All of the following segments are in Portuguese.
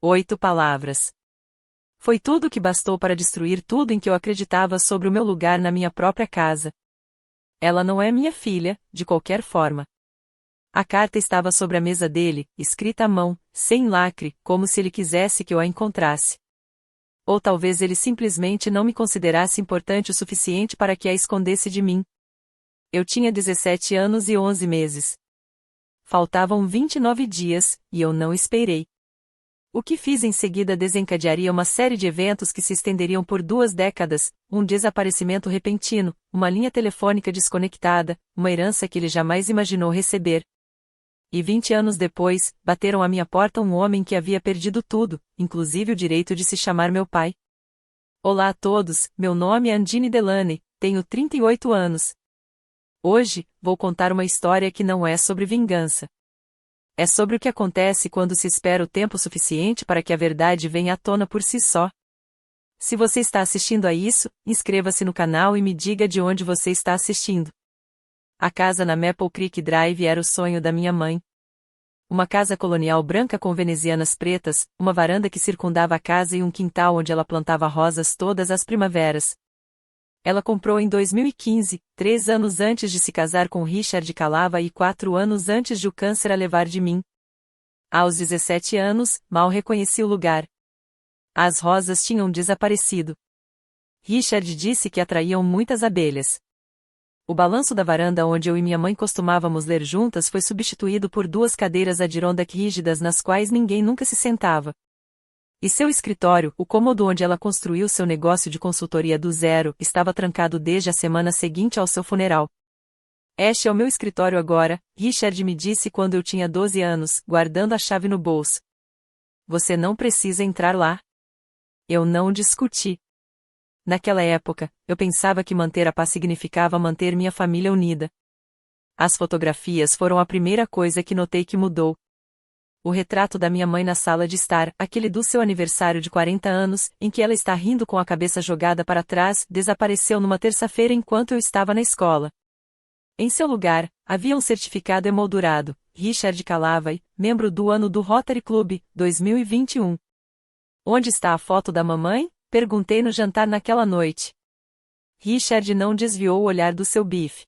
8 palavras. Foi tudo o que bastou para destruir tudo em que eu acreditava sobre o meu lugar na minha própria casa. Ela não é minha filha, de qualquer forma. A carta estava sobre a mesa dele, escrita à mão, sem lacre, como se ele quisesse que eu a encontrasse. Ou talvez ele simplesmente não me considerasse importante o suficiente para que a escondesse de mim. Eu tinha 17 anos e 11 meses. Faltavam 29 dias, e eu não esperei. O que fiz em seguida desencadearia uma série de eventos que se estenderiam por 2 décadas, um desaparecimento repentino, uma linha telefônica desconectada, uma herança que ele jamais imaginou receber. E 20 anos depois, bateram à minha porta um homem que havia perdido tudo, inclusive o direito de se chamar meu pai. Olá a todos, meu nome é Andine Delaney, tenho 38 anos. Hoje, vou contar uma história que não é sobre vingança. É sobre o que acontece quando se espera o tempo suficiente para que a verdade venha à tona por si só. Se você está assistindo a isso, inscreva-se no canal e me diga de onde você está assistindo. A casa na Maple Creek Drive era o sonho da minha mãe. Uma casa colonial branca com venezianas pretas, uma varanda que circundava a casa e um quintal onde ela plantava rosas todas as primaveras. Ela comprou em 2015, 3 anos antes de se casar com Richard Calava e 4 anos antes de o câncer a levar de mim. Aos 17 anos, mal reconheci o lugar. As rosas tinham desaparecido. Richard disse que atraíam muitas abelhas. O balanço da varanda onde eu e minha mãe costumávamos ler juntas foi substituído por 2 cadeiras Adirondack rígidas nas quais ninguém nunca se sentava. E seu escritório, o cômodo onde ela construiu seu negócio de consultoria do zero, estava trancado desde a semana seguinte ao seu funeral. Este é o meu escritório agora, Richard me disse quando eu tinha 12 anos, guardando a chave no bolso. Você não precisa entrar lá. Eu não discuti. Naquela época, eu pensava que manter a paz significava manter minha família unida. As fotografias foram a primeira coisa que notei que mudou. O retrato da minha mãe na sala de estar, aquele do seu aniversário de 40 anos, em que ela está rindo com a cabeça jogada para trás, desapareceu numa terça-feira enquanto eu estava na escola. Em seu lugar, havia um certificado emoldurado, Richard Calavai, membro do ano do Rotary Club, 2021. Onde está a foto da mamãe? Perguntei no jantar naquela noite. Richard não desviou o olhar do seu bife.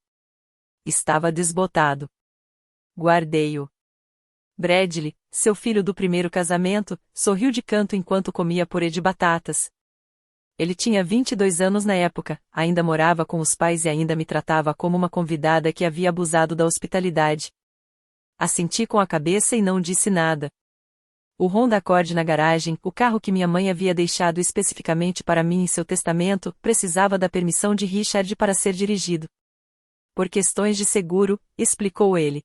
Estava desbotado. Guardei-o. Bradley, seu filho do primeiro casamento, sorriu de canto enquanto comia purê de batatas. Ele tinha 22 anos na época, ainda morava com os pais e ainda me tratava como uma convidada que havia abusado da hospitalidade. Assenti com a cabeça e não disse nada. O Honda Accord na garagem, o carro que minha mãe havia deixado especificamente para mim em seu testamento, precisava da permissão de Richard para ser dirigido. Por questões de seguro, explicou ele.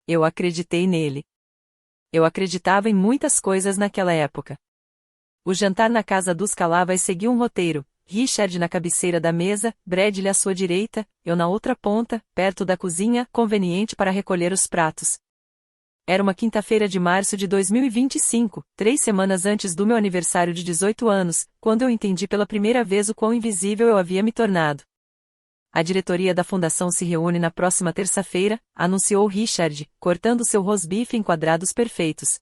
Eu acreditei nele. Eu acreditava em muitas coisas naquela época. O jantar na casa dos Calavas seguiu um roteiro, Richard na cabeceira da mesa, Bradley à sua direita, eu na outra ponta, perto da cozinha, conveniente para recolher os pratos. Era uma quinta-feira de março de 2025, 3 semanas antes do meu aniversário de 18 anos, quando eu entendi pela primeira vez o quão invisível eu havia me tornado. A diretoria da fundação se reúne na próxima terça-feira, anunciou Richard, cortando seu rosbife em quadrados perfeitos.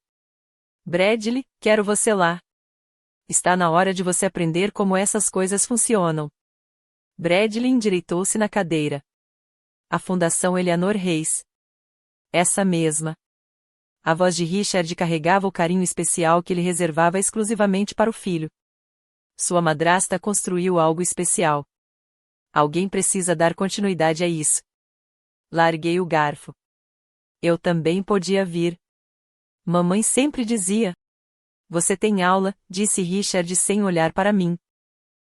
Bradley, quero você lá. Está na hora de você aprender como essas coisas funcionam. Bradley endireitou-se na cadeira. A Fundação Eleanor Reis. Essa mesma. A voz de Richard carregava o carinho especial que ele reservava exclusivamente para o filho. Sua madrasta construiu algo especial. Alguém precisa dar continuidade a isso. Larguei o garfo. Eu também podia vir. Mamãe sempre dizia. Você tem aula, disse Richard sem olhar para mim.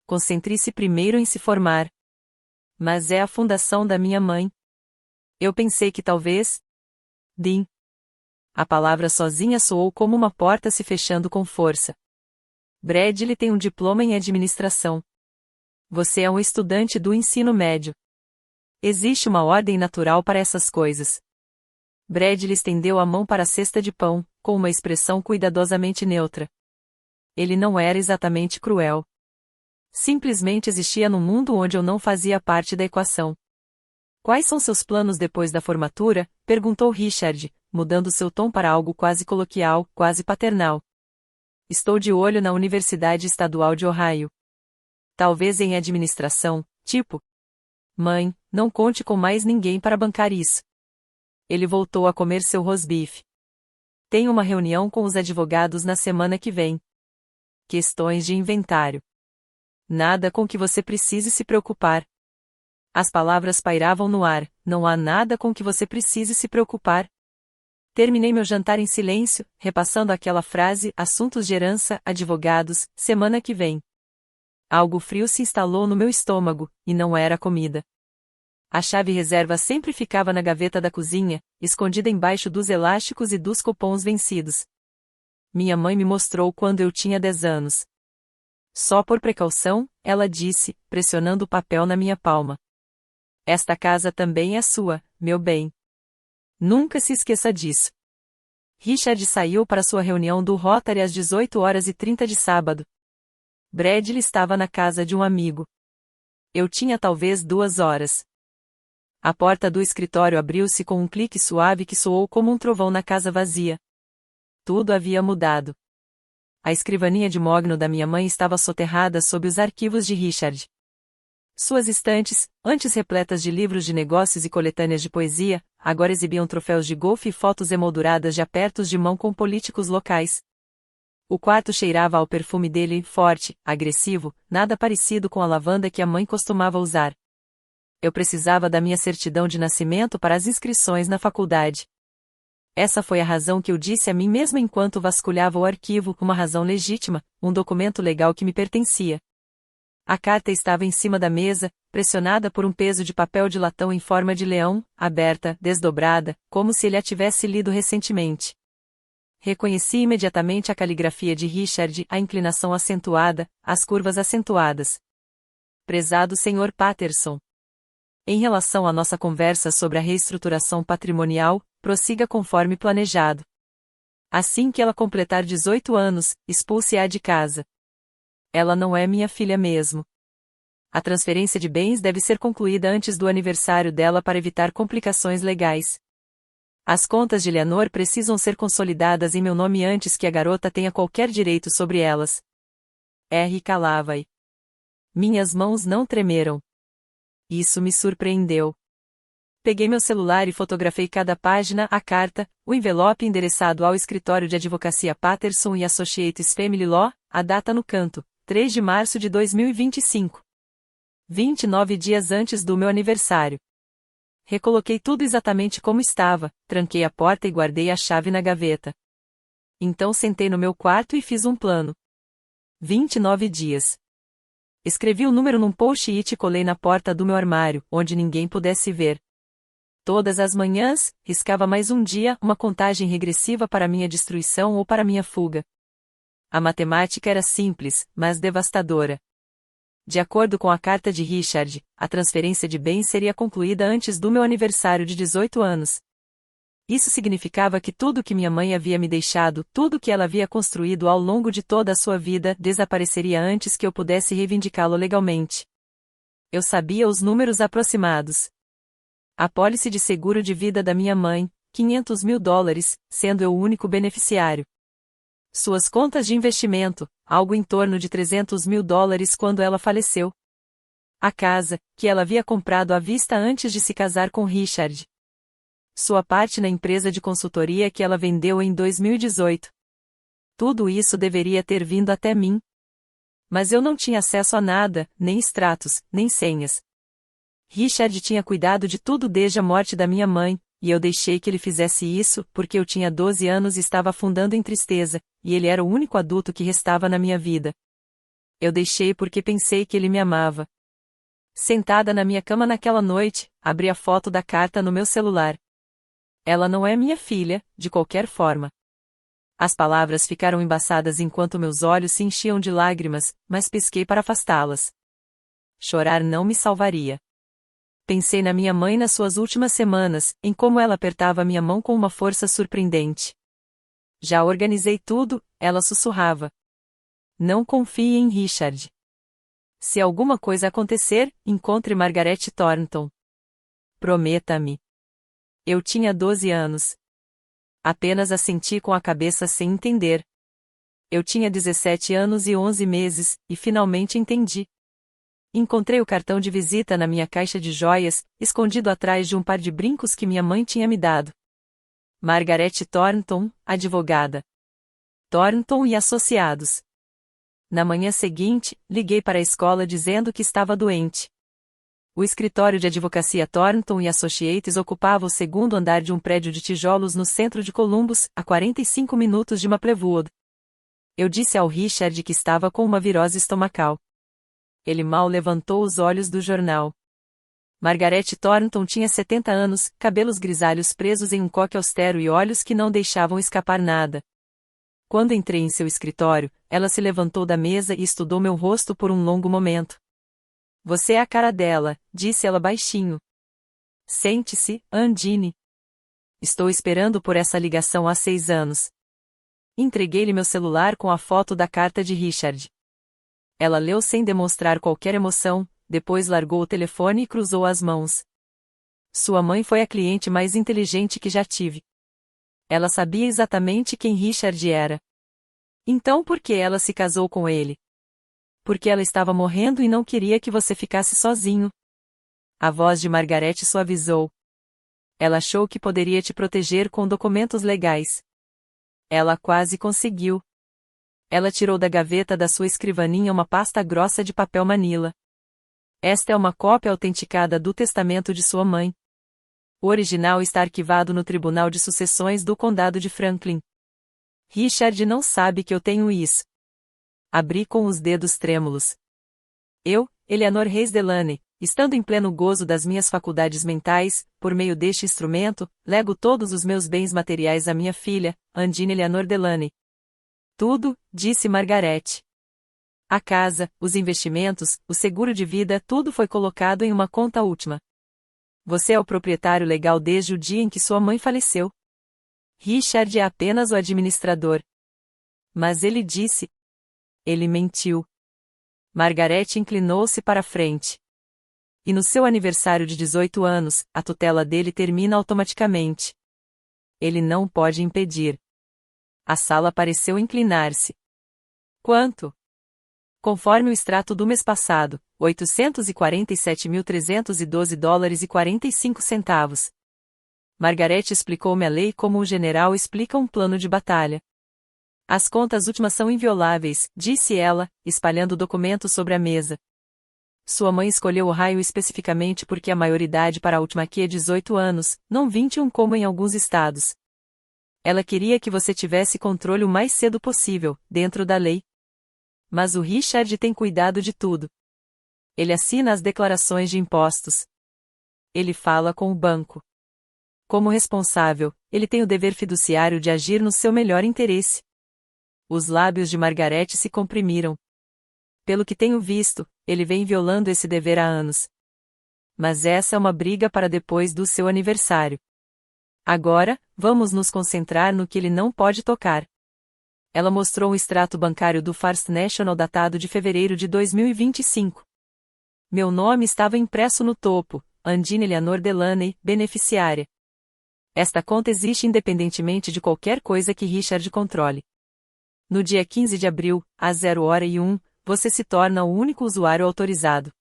Concentre-se primeiro em se formar. Mas é a fundação da minha mãe. Eu pensei que talvez... Dean. A palavra sozinha soou como uma porta se fechando com força. Bradley tem um diploma em administração. Você é um estudante do ensino médio. Existe uma ordem natural para essas coisas. Bradley estendeu a mão para a cesta de pão, com uma expressão cuidadosamente neutra. Ele não era exatamente cruel. Simplesmente existia num mundo onde eu não fazia parte da equação. Quais são seus planos depois da formatura? Perguntou Richard, mudando seu tom para algo quase coloquial, quase paternal. Estou de olho na Universidade Estadual de Ohio. Talvez em administração, tipo. Mãe, não conte com mais ninguém para bancar isso. Ele voltou a comer seu rosbife. Tenho uma reunião com os advogados na semana que vem. Questões de inventário. Nada com que você precise se preocupar. As palavras pairavam no ar, não há nada com que você precise se preocupar. Terminei meu jantar em silêncio, repassando aquela frase, assuntos de herança, advogados, semana que vem. Algo frio se instalou no meu estômago, e não era comida. A chave reserva sempre ficava na gaveta da cozinha, escondida embaixo dos elásticos e dos cupons vencidos. Minha mãe me mostrou quando eu tinha 10 anos. Só por precaução, ela disse, pressionando o papel na minha palma. Esta casa também é sua, meu bem. Nunca se esqueça disso. Richard saiu para sua reunião do Rotary às 18h30 de sábado. Bradley estava na casa de um amigo. Eu tinha talvez 2 horas. A porta do escritório abriu-se com um clique suave que soou como um trovão na casa vazia. Tudo havia mudado. A escrivaninha de mogno da minha mãe estava soterrada sob os arquivos de Richard. Suas estantes, antes repletas de livros de negócios e coletâneas de poesia, agora exibiam troféus de golfe e fotos emolduradas de apertos de mão com políticos locais. O quarto cheirava ao perfume dele, forte, agressivo, nada parecido com a lavanda que a mãe costumava usar. Eu precisava da minha certidão de nascimento para as inscrições na faculdade. Essa foi a razão que eu disse a mim mesma enquanto vasculhava o arquivo, uma razão legítima, um documento legal que me pertencia. A carta estava em cima da mesa, pressionada por um peso de papel de latão em forma de leão, aberta, desdobrada, como se ele a tivesse lido recentemente. Reconheci imediatamente a caligrafia de Richard, a inclinação acentuada, as curvas acentuadas. Prezado Sr. Patterson. Em relação à nossa conversa sobre a reestruturação patrimonial, prossiga conforme planejado. Assim que ela completar 18 anos, expulse-a de casa. Ela não é minha filha mesmo. A transferência de bens deve ser concluída antes do aniversário dela para evitar complicações legais. As contas de Leonor precisam ser consolidadas em meu nome antes que a garota tenha qualquer direito sobre elas. R. Calavai. Minhas mãos não tremeram. Isso me surpreendeu. Peguei meu celular e fotografei cada página, a carta, o envelope endereçado ao escritório de advocacia Patterson e Associates Family Law, a data no canto, 3 de março de 2025. 29 dias antes do meu aniversário. Recoloquei tudo exatamente como estava, tranquei a porta e guardei a chave na gaveta. Então sentei no meu quarto e fiz um plano. 29 dias. Escrevi o número num post-it e colei na porta do meu armário, onde ninguém pudesse ver. Todas as manhãs, riscava mais um dia, uma contagem regressiva para minha destruição ou para minha fuga. A matemática era simples, mas devastadora. De acordo com a carta de Richard, a transferência de bens seria concluída antes do meu aniversário de 18 anos. Isso significava que tudo que minha mãe havia me deixado, tudo que ela havia construído ao longo de toda a sua vida, desapareceria antes que eu pudesse reivindicá-lo legalmente. Eu sabia os números aproximados. A apólice de seguro de vida da minha mãe, $500 mil, sendo eu o único beneficiário. Suas contas de investimento, algo em torno de $300 mil quando ela faleceu. A casa, que ela havia comprado à vista antes de se casar com Richard. Sua parte na empresa de consultoria que ela vendeu em 2018. Tudo isso deveria ter vindo até mim. Mas eu não tinha acesso a nada, nem extratos, nem senhas. Richard tinha cuidado de tudo desde a morte da minha mãe, e eu deixei que ele fizesse isso, porque eu tinha 12 anos e estava afundando em tristeza, e ele era o único adulto que restava na minha vida. Eu deixei porque pensei que ele me amava. Sentada na minha cama naquela noite, abri a foto da carta no meu celular. Ela não é minha filha, de qualquer forma. As palavras ficaram embaçadas enquanto meus olhos se enchiam de lágrimas, mas pesquei para afastá-las. Chorar não me salvaria. Pensei na minha mãe nas suas últimas semanas, em como ela apertava minha mão com uma força surpreendente. Já organizei tudo, ela sussurrava. Não confie em Richard. Se alguma coisa acontecer, encontre Margaret Thornton. Prometa-me. Eu tinha 12 anos. Apenas assenti com a cabeça sem entender. Eu tinha 17 anos e 11 meses, e finalmente entendi. Encontrei o cartão de visita na minha caixa de joias, escondido atrás de um par de brincos que minha mãe tinha me dado. Margaret Thornton, advogada. Thornton e Associados. Na manhã seguinte, liguei para a escola dizendo que estava doente. O escritório de advocacia Thornton e Associates ocupava o segundo andar de um prédio de tijolos no centro de Columbus, a 45 minutos de Maplewood. Eu disse ao Richard que estava com uma virose estomacal. Ele mal levantou os olhos do jornal. Margaret Thornton tinha 70 anos, cabelos grisalhos presos em um coque austero e olhos que não deixavam escapar nada. Quando entrei em seu escritório, ela se levantou da mesa e estudou meu rosto por um longo momento. Você é a cara dela, disse ela baixinho. Sente-se, Undine. Estou esperando por essa ligação há 6 anos. Entreguei-lhe meu celular com a foto da carta de Richard. Ela leu sem demonstrar qualquer emoção, depois largou o telefone e cruzou as mãos. Sua mãe foi a cliente mais inteligente que já tive. Ela sabia exatamente quem Richard era. Então por que ela se casou com ele? Porque ela estava morrendo e não queria que você ficasse sozinho. A voz de Margaret suavizou. Ela achou que poderia te proteger com documentos legais. Ela quase conseguiu. Ela tirou da gaveta da sua escrivaninha uma pasta grossa de papel manila. Esta é uma cópia autenticada do testamento de sua mãe. O original está arquivado no Tribunal de Sucessões do Condado de Franklin. Richard não sabe que eu tenho isso. Abri com os dedos trêmulos. Eu, Eleanor Reis Delaney, estando em pleno gozo das minhas faculdades mentais, por meio deste instrumento, lego todos os meus bens materiais à minha filha, Undine Eleanor Delaney. Tudo, disse Margaret. A casa, os investimentos, o seguro de vida, tudo foi colocado em uma conta última. Você é o proprietário legal desde o dia em que sua mãe faleceu. Richard é apenas o administrador. Mas ele disse. Ele mentiu. Margaret inclinou-se para a frente. E no seu aniversário de 18 anos, a tutela dele termina automaticamente. Ele não pode impedir. A sala pareceu inclinar-se. Quanto? Conforme o extrato do mês passado, $847.312,45. Margaret explicou-me a lei como um general explica um plano de batalha. As contas últimas são invioláveis, disse ela, espalhando documentos sobre a mesa. Sua mãe escolheu o raio especificamente porque a maioridade para a última aqui é 18 anos, não 21 como em alguns estados. Ela queria que você tivesse controle o mais cedo possível, dentro da lei. Mas o Richard tem cuidado de tudo. Ele assina as declarações de impostos. Ele fala com o banco. Como responsável, ele tem o dever fiduciário de agir no seu melhor interesse. Os lábios de Margaret se comprimiram. Pelo que tenho visto, ele vem violando esse dever há anos. Mas essa é uma briga para depois do seu aniversário. Agora, vamos nos concentrar no que ele não pode tocar. Ela mostrou um extrato bancário do First National datado de fevereiro de 2025. Meu nome estava impresso no topo, Undine Eleanor Delaney, beneficiária. Esta conta existe independentemente de qualquer coisa que Richard controle. No dia 15 de abril, às 0h01, você se torna o único usuário autorizado.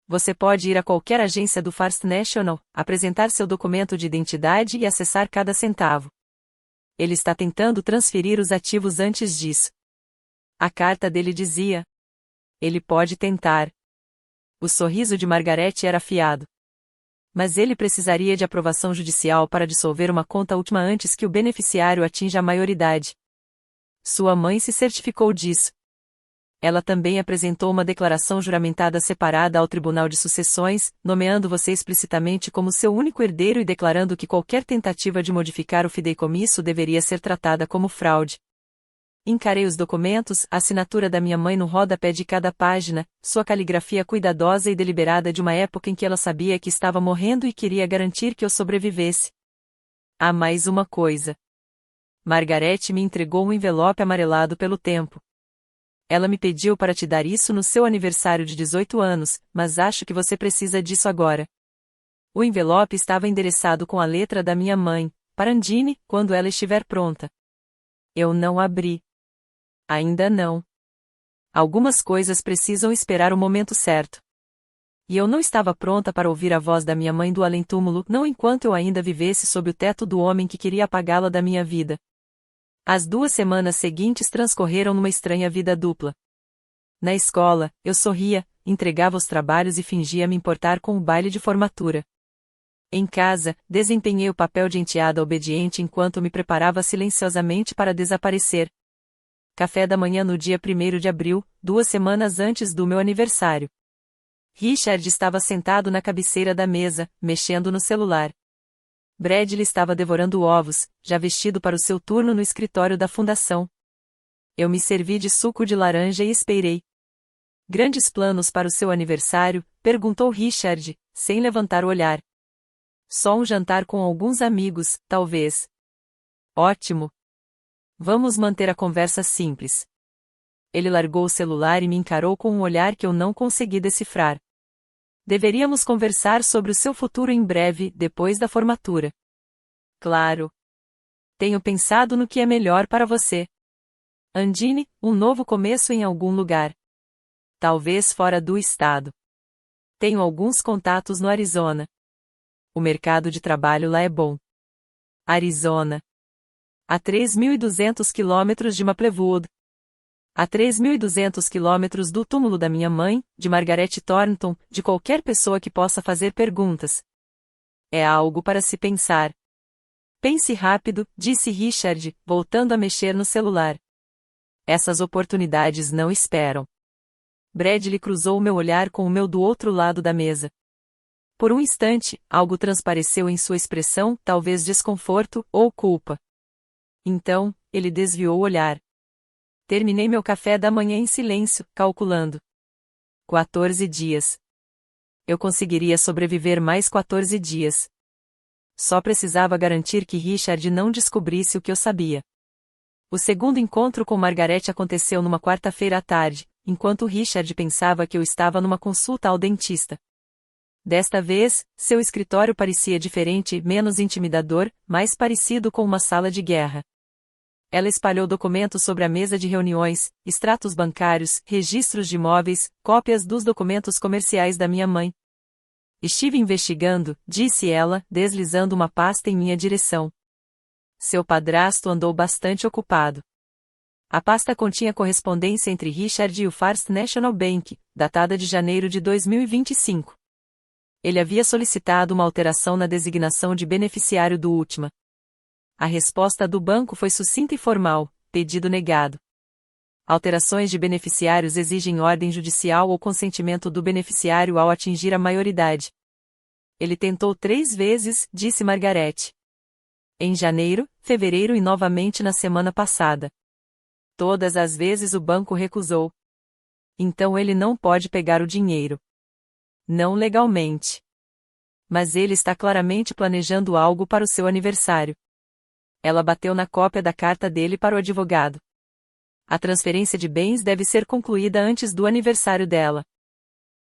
Você pode ir a qualquer agência do First National, apresentar seu documento de identidade e acessar cada centavo. Ele está tentando transferir os ativos antes disso. A carta dele dizia. Ele pode tentar. O sorriso de Margaret era afiado. Mas ele precisaria de aprovação judicial para dissolver uma conta última antes que o beneficiário atinja a maioridade. Sua mãe se certificou disso. Ela também apresentou uma declaração juramentada separada ao Tribunal de Sucessões, nomeando você explicitamente como seu único herdeiro e declarando que qualquer tentativa de modificar o fideicomisso deveria ser tratada como fraude. Encarei os documentos, a assinatura da minha mãe no rodapé de cada página, sua caligrafia cuidadosa e deliberada de uma época em que ela sabia que estava morrendo e queria garantir que eu sobrevivesse. Há mais uma coisa. Margaret me entregou um envelope amarelado pelo tempo. Ela me pediu para te dar isso no seu aniversário de 18 anos, mas acho que você precisa disso agora. O envelope estava endereçado com a letra da minha mãe, para Undine, quando ela estiver pronta. Eu não abri. Ainda não. Algumas coisas precisam esperar o momento certo. E eu não estava pronta para ouvir a voz da minha mãe do além-túmulo, não enquanto eu ainda vivesse sob o teto do homem que queria apagá-la da minha vida. As 2 semanas seguintes transcorreram numa estranha vida dupla. Na escola, eu sorria, entregava os trabalhos e fingia me importar com o baile de formatura. Em casa, desempenhei o papel de enteada obediente enquanto me preparava silenciosamente para desaparecer. Café da manhã no dia 1º de abril, 2 semanas antes do meu aniversário. Richard estava sentado na cabeceira da mesa, mexendo no celular. Bradley estava devorando ovos, já vestido para o seu turno no escritório da fundação. Eu me servi de suco de laranja e esperei. Grandes planos para o seu aniversário? Perguntou Richard, sem levantar o olhar. Só um jantar com alguns amigos, talvez. Ótimo. Vamos manter a conversa simples. Ele largou o celular e me encarou com um olhar que eu não consegui decifrar. Deveríamos conversar sobre o seu futuro em breve, depois da formatura. Claro. Tenho pensado no que é melhor para você. Andine, um novo começo em algum lugar. Talvez fora do estado. Tenho alguns contatos no Arizona. O mercado de trabalho lá é bom. Arizona. A 3.200 quilômetros de Maplewood. A 3.200 quilômetros do túmulo da minha mãe, de Margaret Thornton, de qualquer pessoa que possa fazer perguntas. É algo para se pensar. Pense rápido, disse Richard, voltando a mexer no celular. Essas oportunidades não esperam. Bradley cruzou meu olhar com o meu do outro lado da mesa. Por um instante, algo transpareceu em sua expressão, talvez desconforto ou culpa. Então, ele desviou o olhar. Terminei meu café da manhã em silêncio, calculando. 14 dias. Eu conseguiria sobreviver mais 14 dias. Só precisava garantir que Richard não descobrisse o que eu sabia. O segundo encontro com Margaret aconteceu numa quarta-feira à tarde, enquanto Richard pensava que eu estava numa consulta ao dentista. Desta vez, seu escritório parecia diferente, menos intimidador, mais parecido com uma sala de guerra. Ela espalhou documentos sobre a mesa de reuniões, extratos bancários, registros de imóveis, cópias dos documentos comerciais da minha mãe. Estive investigando, disse ela, deslizando uma pasta em minha direção. Seu padrasto andou bastante ocupado. A pasta continha correspondência entre Richard e o First National Bank, datada de janeiro de 2025. Ele havia solicitado uma alteração na designação de beneficiário do última. A resposta do banco foi sucinta e formal: pedido negado. Alterações de beneficiários exigem ordem judicial ou consentimento do beneficiário ao atingir a maioridade. Ele tentou 3 vezes, disse Margaret. Em janeiro, fevereiro e novamente na semana passada. Todas as vezes o banco recusou. Então ele não pode pegar o dinheiro. Não legalmente. Mas ele está claramente planejando algo para o seu aniversário. Ela bateu na cópia da carta dele para o advogado. A transferência de bens deve ser concluída antes do aniversário dela.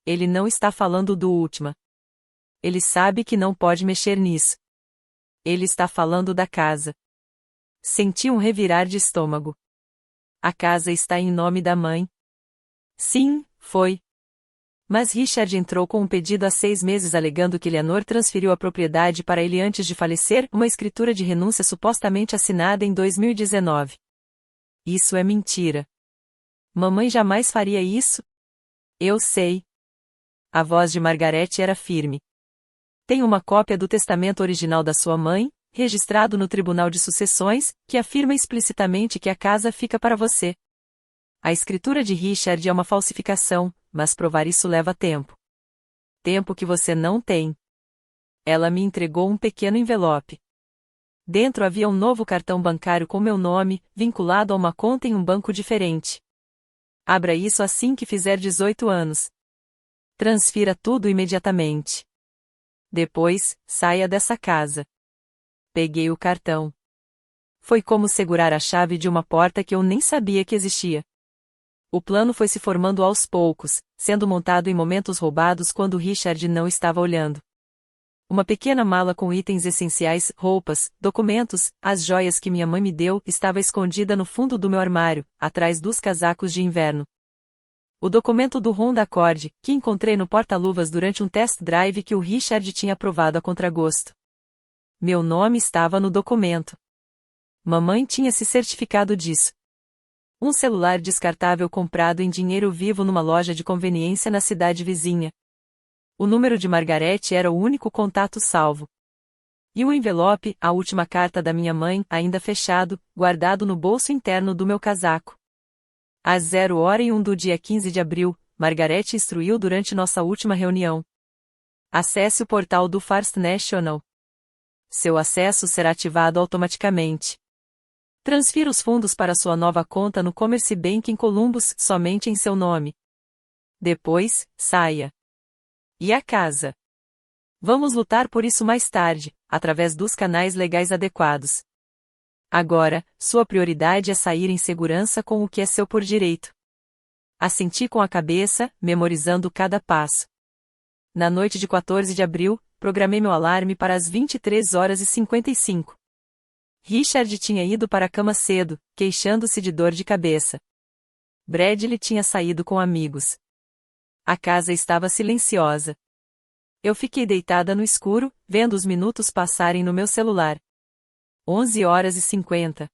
Ele não está falando do última. Ele sabe que não pode mexer nisso. Ele está falando da casa. Senti um revirar de estômago. A casa está em nome da mãe? Sim, foi. Mas Richard entrou com um pedido há 6 meses alegando que Eleanor transferiu a propriedade para ele antes de falecer, uma escritura de renúncia supostamente assinada em 2019. Isso é mentira. Mamãe jamais faria isso? Eu sei. A voz de Margaret era firme. Tem uma cópia do testamento original da sua mãe, registrado no Tribunal de Sucessões, que afirma explicitamente que a casa fica para você. A escritura de Richard é uma falsificação, mas provar isso leva tempo. Tempo que você não tem. Ela me entregou um pequeno envelope. Dentro havia um novo cartão bancário com meu nome, vinculado a uma conta em um banco diferente. Abra isso assim que fizer 18 anos. Transfira tudo imediatamente. Depois, saia dessa casa. Peguei o cartão. Foi como segurar a chave de uma porta que eu nem sabia que existia. O plano foi se formando aos poucos, sendo montado em momentos roubados quando Richard não estava olhando. Uma pequena mala com itens essenciais, roupas, documentos, as joias que minha mãe me deu, estava escondida no fundo do meu armário, atrás dos casacos de inverno. O documento do Honda Accord, que encontrei no porta-luvas durante um test drive que o Richard tinha aprovado a contragosto. Meu nome estava no documento. Mamãe tinha se certificado disso. Um celular descartável comprado em dinheiro vivo numa loja de conveniência na cidade vizinha. O número de Margaret era o único contato salvo. E o envelope, a última carta da minha mãe, ainda fechado, guardado no bolso interno do meu casaco. Às 0h01 do dia 15 de abril, Margaret instruiu durante nossa última reunião. Acesse o portal do First National. Seu acesso será ativado automaticamente. Transfira os fundos para sua nova conta no Commerce Bank em Columbus, somente em seu nome. Depois, saia. E a casa? Vamos lutar por isso mais tarde, através dos canais legais adequados. Agora, sua prioridade é sair em segurança com o que é seu por direito. Assenti com a cabeça, memorizando cada passo. Na noite de 14 de abril, programei meu alarme para as 23h55. Richard tinha ido para a cama cedo, queixando-se de dor de cabeça. Bradley tinha saído com amigos. A casa estava silenciosa. Eu fiquei deitada no escuro, vendo os minutos passarem no meu celular. 11h50.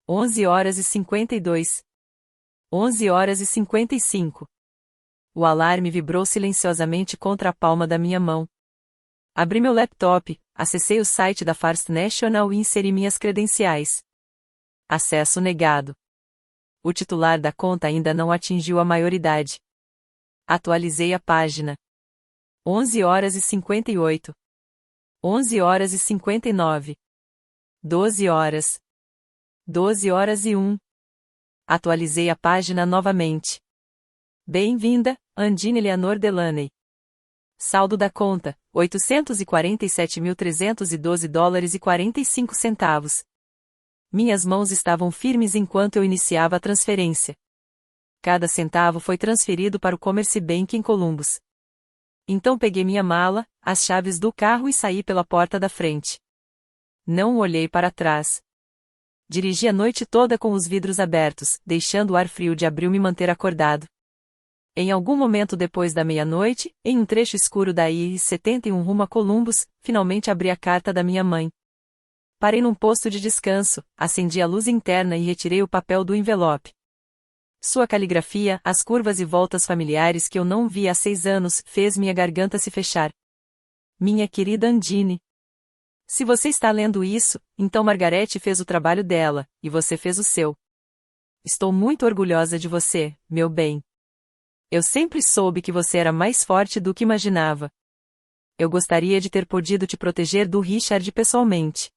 11h52. 11h55. O alarme vibrou silenciosamente contra a palma da minha mão. Abri meu laptop, acessei o site da First National e inseri minhas credenciais. Acesso negado. O titular da conta ainda não atingiu a maioridade. Atualizei a página. 11h58. 11h59. 12h. 12h01. Atualizei a página novamente. Bem-vinda, Andine Eleanor Delaney. Saldo da conta, $847.312,45. Minhas mãos estavam firmes enquanto eu iniciava a transferência. Cada centavo foi transferido para o Commerce Bank em Columbus. Então peguei minha mala, as chaves do carro e saí pela porta da frente. Não olhei para trás. Dirigi a noite toda com os vidros abertos, deixando o ar frio de abril me manter acordado. Em algum momento depois da meia-noite, em um trecho escuro da I-71 rumo a Columbus, finalmente abri a carta da minha mãe. Parei num posto de descanso, acendi a luz interna e retirei o papel do envelope. Sua caligrafia, as curvas e voltas familiares que eu não via há 6 anos, fez minha garganta se fechar. Minha querida Andine. Se você está lendo isso, então Margaret fez o trabalho dela, e você fez o seu. Estou muito orgulhosa de você, meu bem. Eu sempre soube que você era mais forte do que imaginava. Eu gostaria de ter podido te proteger do Richard pessoalmente.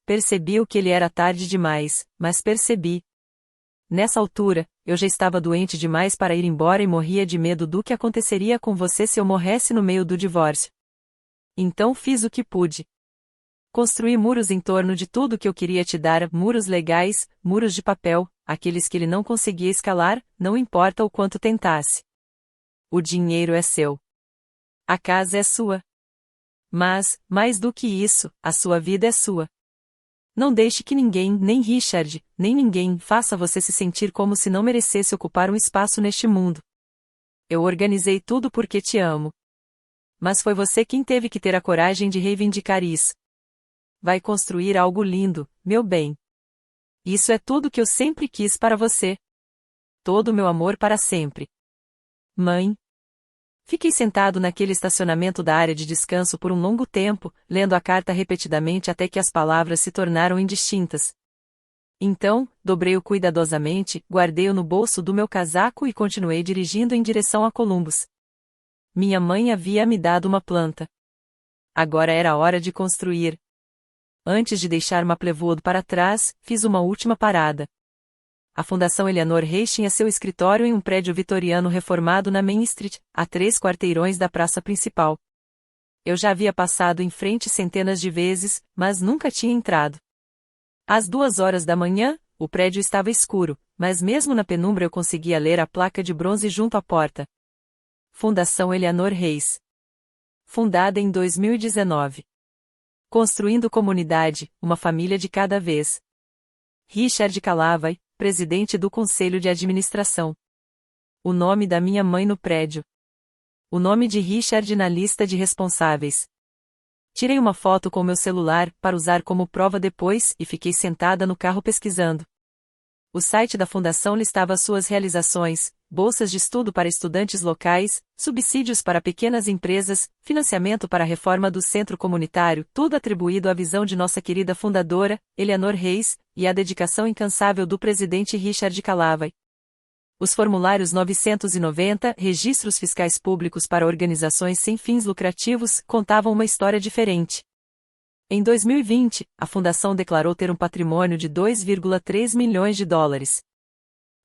Percebi o que ele era tarde demais, mas percebi. Nessa altura, eu já estava doente demais para ir embora e morria de medo do que aconteceria com você se eu morresse no meio do divórcio. Então fiz o que pude. Construí muros em torno de tudo que eu queria te dar, muros legais, muros de papel, aqueles que ele não conseguia escalar, não importa o quanto tentasse. O dinheiro é seu. A casa é sua. Mas, mais do que isso, a sua vida é sua. Não deixe que ninguém, nem Richard, nem ninguém, faça você se sentir como se não merecesse ocupar um espaço neste mundo. Eu organizei tudo porque te amo. Mas foi você quem teve que ter a coragem de reivindicar isso. Vai construir algo lindo, meu bem. Isso é tudo que eu sempre quis para você. Todo o meu amor para sempre. Mãe. Fiquei sentado naquele estacionamento da área de descanso por um longo tempo, lendo a carta repetidamente até que as palavras se tornaram indistintas. Então, dobrei-o cuidadosamente, guardei-o no bolso do meu casaco e continuei dirigindo em direção a Columbus. Minha mãe havia me dado uma planta. Agora era a hora de construir. Antes de deixar Maplewood para trás, fiz uma última parada. A Fundação Eleanor Reis tinha seu escritório em um prédio vitoriano reformado na Main Street, a 3 quarteirões da praça principal. Eu já havia passado em frente centenas de vezes, mas nunca tinha entrado. Às 2h da manhã, o prédio estava escuro, mas mesmo na penumbra eu conseguia ler a placa de bronze junto à porta. Fundação Eleanor Reis. fundada em 2019. Construindo comunidade, uma família de cada vez. Richard Calavai, presidente do Conselho de Administração. O nome da minha mãe no prédio. O nome de Richard na lista de responsáveis. Tirei uma foto com meu celular, para usar como prova depois, e fiquei sentada no carro pesquisando. O site da fundação listava suas realizações, bolsas de estudo para estudantes locais, subsídios para pequenas empresas, financiamento para a reforma do centro comunitário, tudo atribuído à visão de nossa querida fundadora, Eleanor Reis, e à dedicação incansável do presidente Richard Calavai. Os formulários 990, registros fiscais públicos para organizações sem fins lucrativos, contavam uma história diferente. Em 2020, a fundação declarou ter um patrimônio de 2,3 milhões de dólares.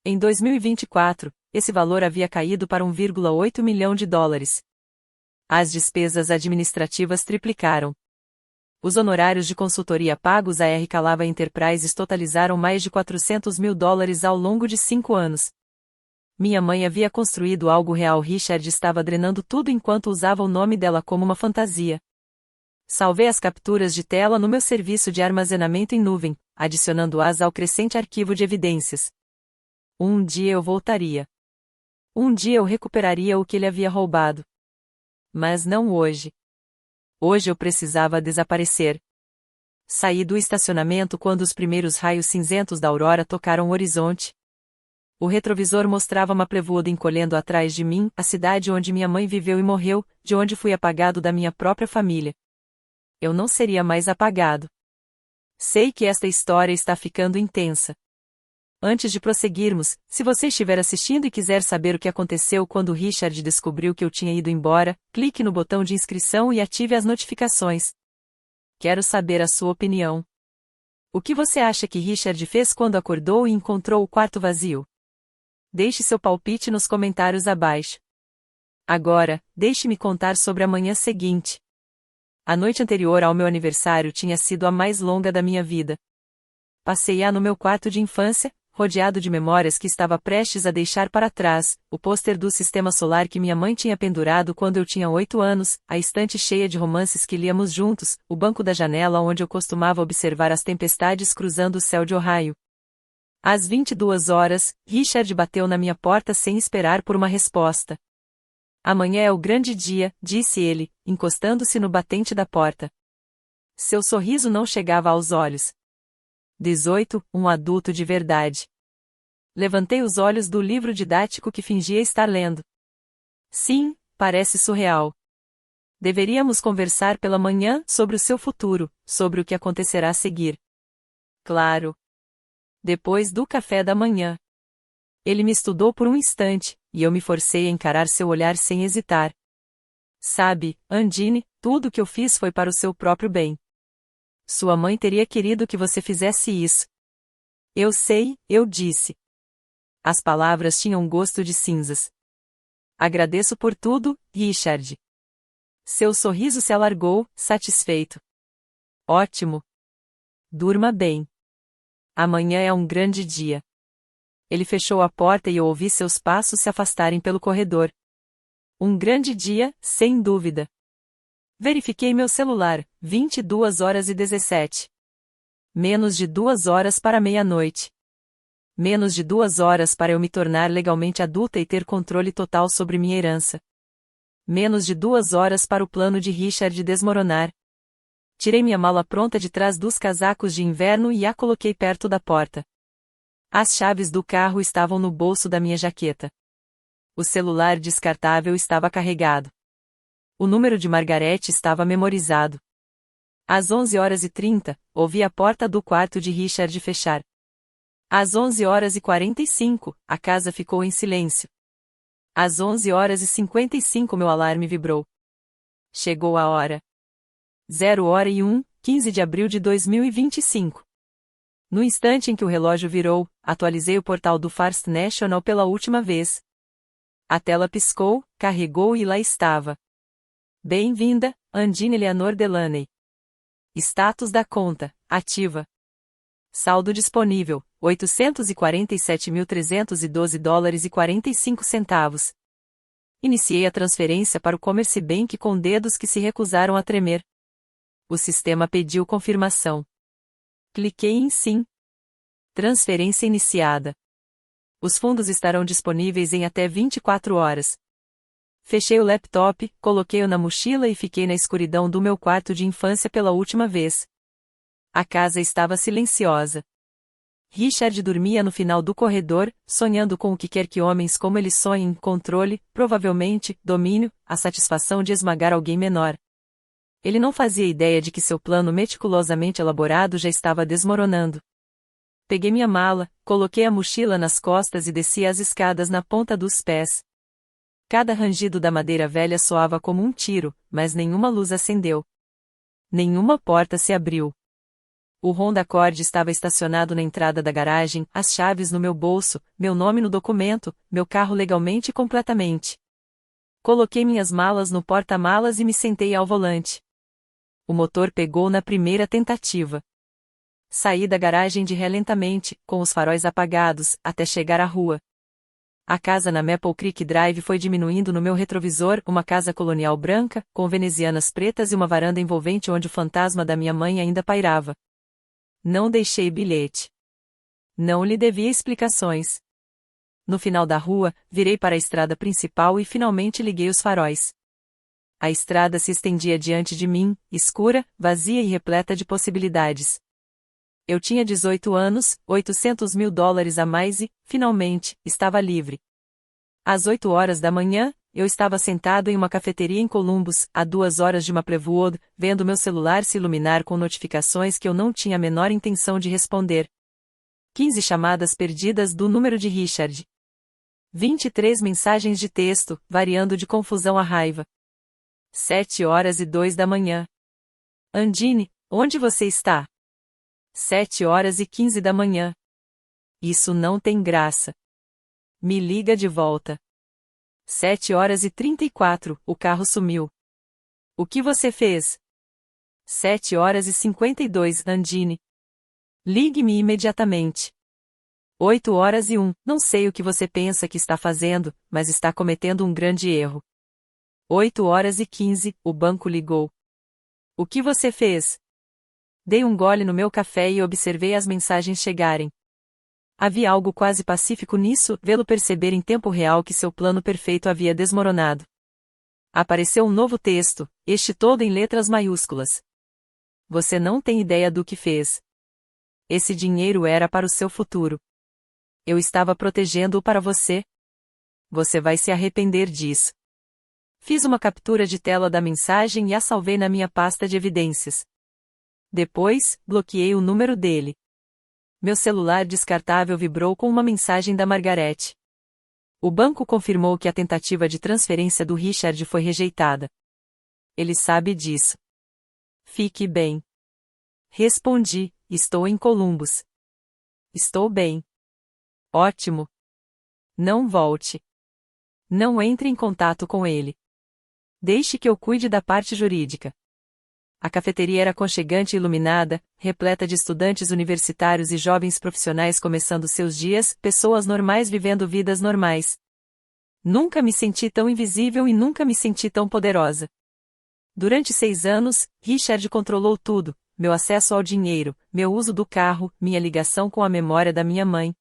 Em 2024, esse valor havia caído para 1,8 milhão de dólares. As despesas administrativas triplicaram. Os honorários de consultoria pagos à R. Calavai Enterprises totalizaram mais de 400 mil dólares ao longo de 5 anos. Minha mãe havia construído algo real. Richard estava drenando tudo enquanto usava o nome dela como uma fantasia. Salvei as capturas de tela no meu serviço de armazenamento em nuvem, adicionando-as ao crescente arquivo de evidências. Um dia eu voltaria. Um dia eu recuperaria o que ele havia roubado. Mas não hoje. Hoje eu precisava desaparecer. Saí do estacionamento quando os primeiros raios cinzentos da aurora tocaram o horizonte. O retrovisor mostrava Maplewood encolhendo atrás de mim, a cidade onde minha mãe viveu e morreu, de onde fui apagado da minha própria família. Eu não seria mais apagado. Sei que esta história está ficando intensa. Antes de prosseguirmos, se você estiver assistindo e quiser saber o que aconteceu quando Richard descobriu que eu tinha ido embora, clique no botão de inscrição e ative as notificações. Quero saber a sua opinião. O que você acha que Richard fez quando acordou e encontrou o quarto vazio? Deixe seu palpite nos comentários abaixo. Agora, deixe-me contar sobre a manhã seguinte. A noite anterior ao meu aniversário tinha sido a mais longa da minha vida. Passei-a no meu quarto de infância, rodeado de memórias que estava prestes a deixar para trás, o pôster do sistema solar que minha mãe tinha pendurado quando eu tinha 8 anos, a estante cheia de romances que líamos juntos, o banco da janela onde eu costumava observar as tempestades cruzando o céu de Ohio. Às 22 horas, Richard bateu na minha porta sem esperar por uma resposta. Amanhã é o grande dia, disse ele, encostando-se no batente da porta. Seu sorriso não chegava aos olhos. 18, um adulto de verdade. Levantei os olhos do livro didático que fingia estar lendo. Sim, parece surreal. Deveríamos conversar pela manhã sobre o seu futuro, sobre o que acontecerá a seguir. Claro. Depois do café da manhã. Ele me estudou por um instante, e eu me forcei a encarar seu olhar sem hesitar. Sabe, Andine, tudo o que eu fiz foi para o seu próprio bem. Sua mãe teria querido que você fizesse isso. Eu sei, eu disse. As palavras tinham gosto de cinzas. Agradeço por tudo, Richard. Seu sorriso se alargou, satisfeito. Ótimo. Durma bem. Amanhã é um grande dia. Ele fechou a porta e eu ouvi seus passos se afastarem pelo corredor. Um grande dia, sem dúvida. Verifiquei meu celular, 22 horas e 17. Menos de 2 horas para meia-noite. Menos de 2 horas para eu me tornar legalmente adulta e ter controle total sobre minha herança. Menos de 2 horas para o plano de Richard desmoronar. Tirei minha mala pronta de trás dos casacos de inverno e a coloquei perto da porta. As chaves do carro estavam no bolso da minha jaqueta. O celular descartável estava carregado. O número de Margaret estava memorizado. Às 11h30, ouvi a porta do quarto de Richard fechar. Às 11h45, a casa ficou em silêncio. Às 11h55 meu alarme vibrou. Chegou a hora. 0h01, 15 de abril de 2025. No instante em que o relógio virou, atualizei o portal do First National pela última vez. A tela piscou, carregou e lá estava. Bem-vinda, Andine Eleanor Delaney. Status da conta, ativa. Saldo disponível, 847.312 dólares e 45 centavos. Iniciei a transferência para o Commerce Bank com dedos que se recusaram a tremer. O sistema pediu confirmação. Cliquei em sim. Transferência iniciada. Os fundos estarão disponíveis em até 24 horas. Fechei o laptop, coloquei-o na mochila e fiquei na escuridão do meu quarto de infância pela última vez. A casa estava silenciosa. Richard dormia no final do corredor, sonhando com o que quer que homens como ele sonhem: controle, provavelmente, domínio, a satisfação de esmagar alguém menor. Ele não fazia ideia de que seu plano meticulosamente elaborado já estava desmoronando. Peguei minha mala, coloquei a mochila nas costas e desci as escadas na ponta dos pés. Cada rangido da madeira velha soava como um tiro, mas nenhuma luz acendeu. Nenhuma porta se abriu. O Honda Accord estava estacionado na entrada da garagem, as chaves no meu bolso, meu nome no documento, meu carro legalmente e completamente. Coloquei minhas malas no porta-malas e me sentei ao volante. O motor pegou na primeira tentativa. Saí da garagem de ré lentamente, com os faróis apagados, até chegar à rua. A casa na Maple Creek Drive foi diminuindo no meu retrovisor, uma casa colonial branca, com venezianas pretas e uma varanda envolvente onde o fantasma da minha mãe ainda pairava. Não deixei bilhete. Não lhe devia explicações. No final da rua, virei para a estrada principal e finalmente liguei os faróis. A estrada se estendia diante de mim, escura, vazia e repleta de possibilidades. Eu tinha 18 anos, $800.000 a mais e, finalmente, estava livre. Às 8 horas da manhã, eu estava sentado em uma cafeteria em Columbus, a 2 horas de Maplewood, vendo meu celular se iluminar com notificações que eu não tinha a menor intenção de responder. 15 chamadas perdidas do número de Richard. 23 mensagens de texto, variando de confusão a raiva. 7 horas e 2 da manhã. Andine, onde você está? 7 horas e 15 da manhã. Isso não tem graça. Me liga de volta. 7 horas e 34, o carro sumiu. O que você fez? 7 horas e 52, Andine. Ligue-me imediatamente. 8 horas e 1, não sei o que você pensa que está fazendo, mas está cometendo um grande erro. 8 horas e 15, o banco ligou. O que você fez? Dei um gole no meu café e observei as mensagens chegarem. Havia algo quase pacífico nisso, vê-lo perceber em tempo real que seu plano perfeito havia desmoronado. Apareceu um novo texto, este todo em letras maiúsculas. Você não tem ideia do que fez. Esse dinheiro era para o seu futuro. Eu estava protegendo-o para você. Você vai se arrepender disso. Fiz uma captura de tela da mensagem e a salvei na minha pasta de evidências. Depois, bloqueei o número dele. Meu celular descartável vibrou com uma mensagem da Margarete. O banco confirmou que a tentativa de transferência do Richard foi rejeitada. Ele sabe disso. Fique bem. Respondi, estou em Columbus. Estou bem. Ótimo. Não volte. Não entre em contato com ele. Deixe que eu cuide da parte jurídica. A cafeteria era aconchegante e iluminada, repleta de estudantes universitários e jovens profissionais começando seus dias, pessoas normais vivendo vidas normais. Nunca me senti tão invisível e nunca me senti tão poderosa. Durante 6 anos, Richard controlou tudo, meu acesso ao dinheiro, meu uso do carro, minha ligação com a memória da minha mãe.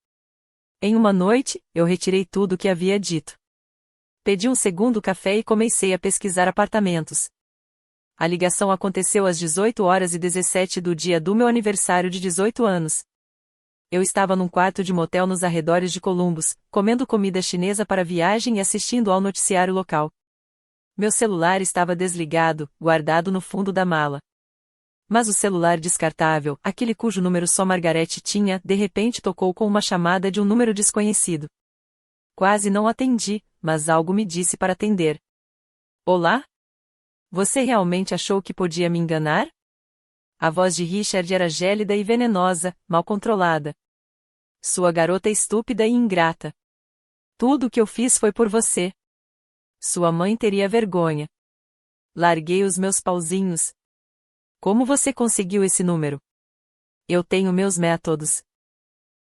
Em uma noite, eu retirei tudo o que havia dito. Pedi um segundo café e comecei a pesquisar apartamentos. A ligação aconteceu às 18 horas e 17 do dia do meu aniversário de 18 anos. Eu estava num quarto de motel nos arredores de Columbus, comendo comida chinesa para a viagem e assistindo ao noticiário local. Meu celular estava desligado, guardado no fundo da mala. Mas o celular descartável, aquele cujo número só Margarete tinha, de repente tocou com uma chamada de um número desconhecido. Quase não atendi, mas algo me disse para atender. Olá? Você realmente achou que podia me enganar? A voz de Richard era gélida e venenosa, mal controlada. Sua garota estúpida e ingrata. Tudo o que eu fiz foi por você. Sua mãe teria vergonha. Larguei os meus pauzinhos. Como você conseguiu esse número? Eu tenho meus métodos.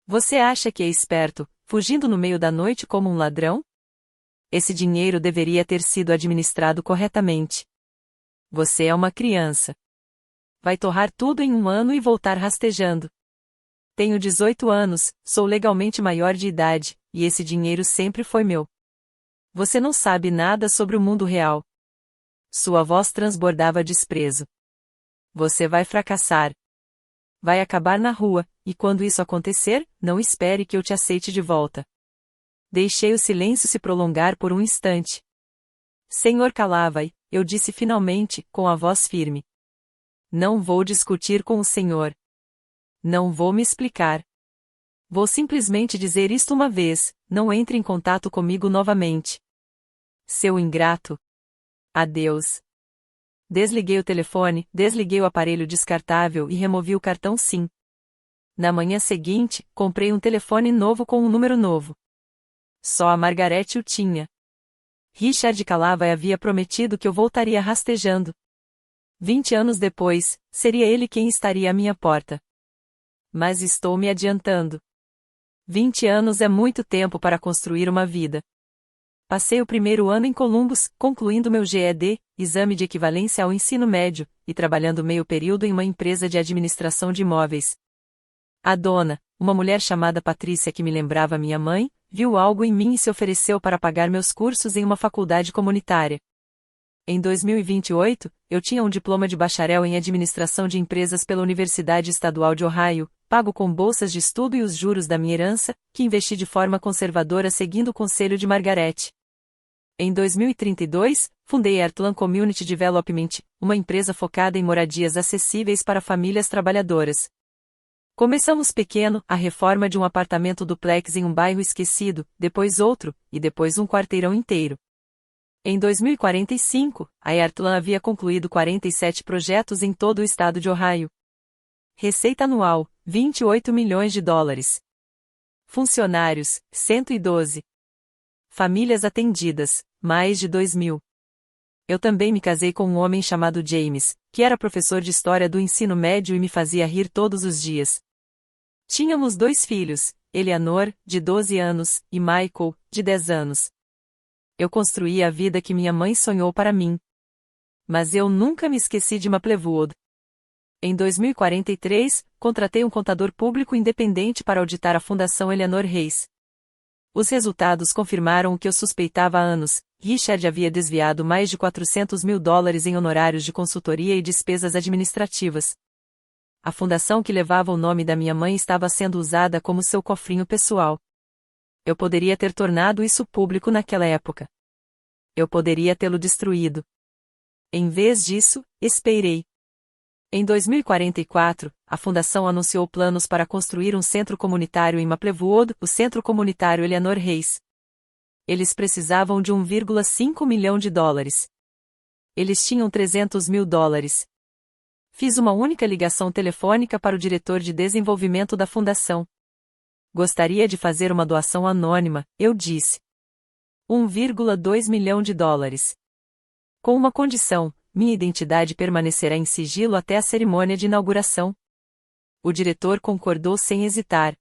Você acha que é esperto, fugindo no meio da noite como um ladrão? Esse dinheiro deveria ter sido administrado corretamente. Você é uma criança. Vai torrar tudo em um ano e voltar rastejando. Tenho 18 anos, sou legalmente maior de idade, e esse dinheiro sempre foi meu. Você não sabe nada sobre o mundo real. Sua voz transbordava desprezo. Você vai fracassar. Vai acabar na rua, e quando isso acontecer, não espere que eu te aceite de volta. Deixei o silêncio se prolongar por um instante. Senhor Calavai, eu disse finalmente, com a voz firme. Não vou discutir com o senhor. Não vou me explicar. Vou simplesmente dizer isto uma vez, não entre em contato comigo novamente. Seu ingrato. Adeus. Desliguei o telefone, desliguei o aparelho descartável e removi o cartão SIM. Na manhã seguinte, comprei um telefone novo com um número novo. Só a Margarete o tinha. Richard Calavai havia prometido que eu voltaria rastejando. 20 anos depois, seria ele quem estaria à minha porta. Mas estou me adiantando. 20 anos é muito tempo para construir uma vida. Passei o primeiro ano em Columbus, concluindo meu GED, exame de equivalência ao ensino médio, e trabalhando meio período em uma empresa de administração de imóveis. A dona, uma mulher chamada Patrícia que me lembrava minha mãe, viu algo em mim e se ofereceu para pagar meus cursos em uma faculdade comunitária. Em 2028, eu tinha um diploma de bacharel em administração de empresas pela Universidade Estadual de Ohio, pago com bolsas de estudo e os juros da minha herança, que investi de forma conservadora seguindo o conselho de Margarete. Em 2032, fundei a Heartland Community Development, uma empresa focada em moradias acessíveis para famílias trabalhadoras. Começamos pequeno, a reforma de um apartamento duplex em um bairro esquecido, depois outro, e depois um quarteirão inteiro. Em 2045, a Heartland havia concluído 47 projetos em todo o estado de Ohio. Receita anual, 28 milhões de dólares. Funcionários, 112. Famílias atendidas, mais de 2.000. Eu também me casei com um homem chamado James, que era professor de história do ensino médio e me fazia rir todos os dias. Tínhamos 2 filhos, Eleanor, de 12 anos, e Michael, de 10 anos. Eu construí a vida que minha mãe sonhou para mim. Mas eu nunca me esqueci de Maplewood. Em 2043, contratei um contador público independente para auditar a Fundação Eleanor Reis. Os resultados confirmaram o que eu suspeitava há anos. Richard havia desviado mais de 400 mil dólares em honorários de consultoria e despesas administrativas. A fundação que levava o nome da minha mãe estava sendo usada como seu cofrinho pessoal. Eu poderia ter tornado isso público naquela época. Eu poderia tê-lo destruído. Em vez disso, esperei. Em 2044, a fundação anunciou planos para construir um centro comunitário em Maplewood, o Centro Comunitário Eleanor Reis. Eles precisavam de 1,5 milhão de dólares. Eles tinham 300 mil dólares. Fiz uma única ligação telefônica para o diretor de desenvolvimento da fundação. Gostaria de fazer uma doação anônima, eu disse. 1,2 milhão de dólares. Com uma condição, minha identidade permanecerá em sigilo até a cerimônia de inauguração. O diretor concordou sem hesitar.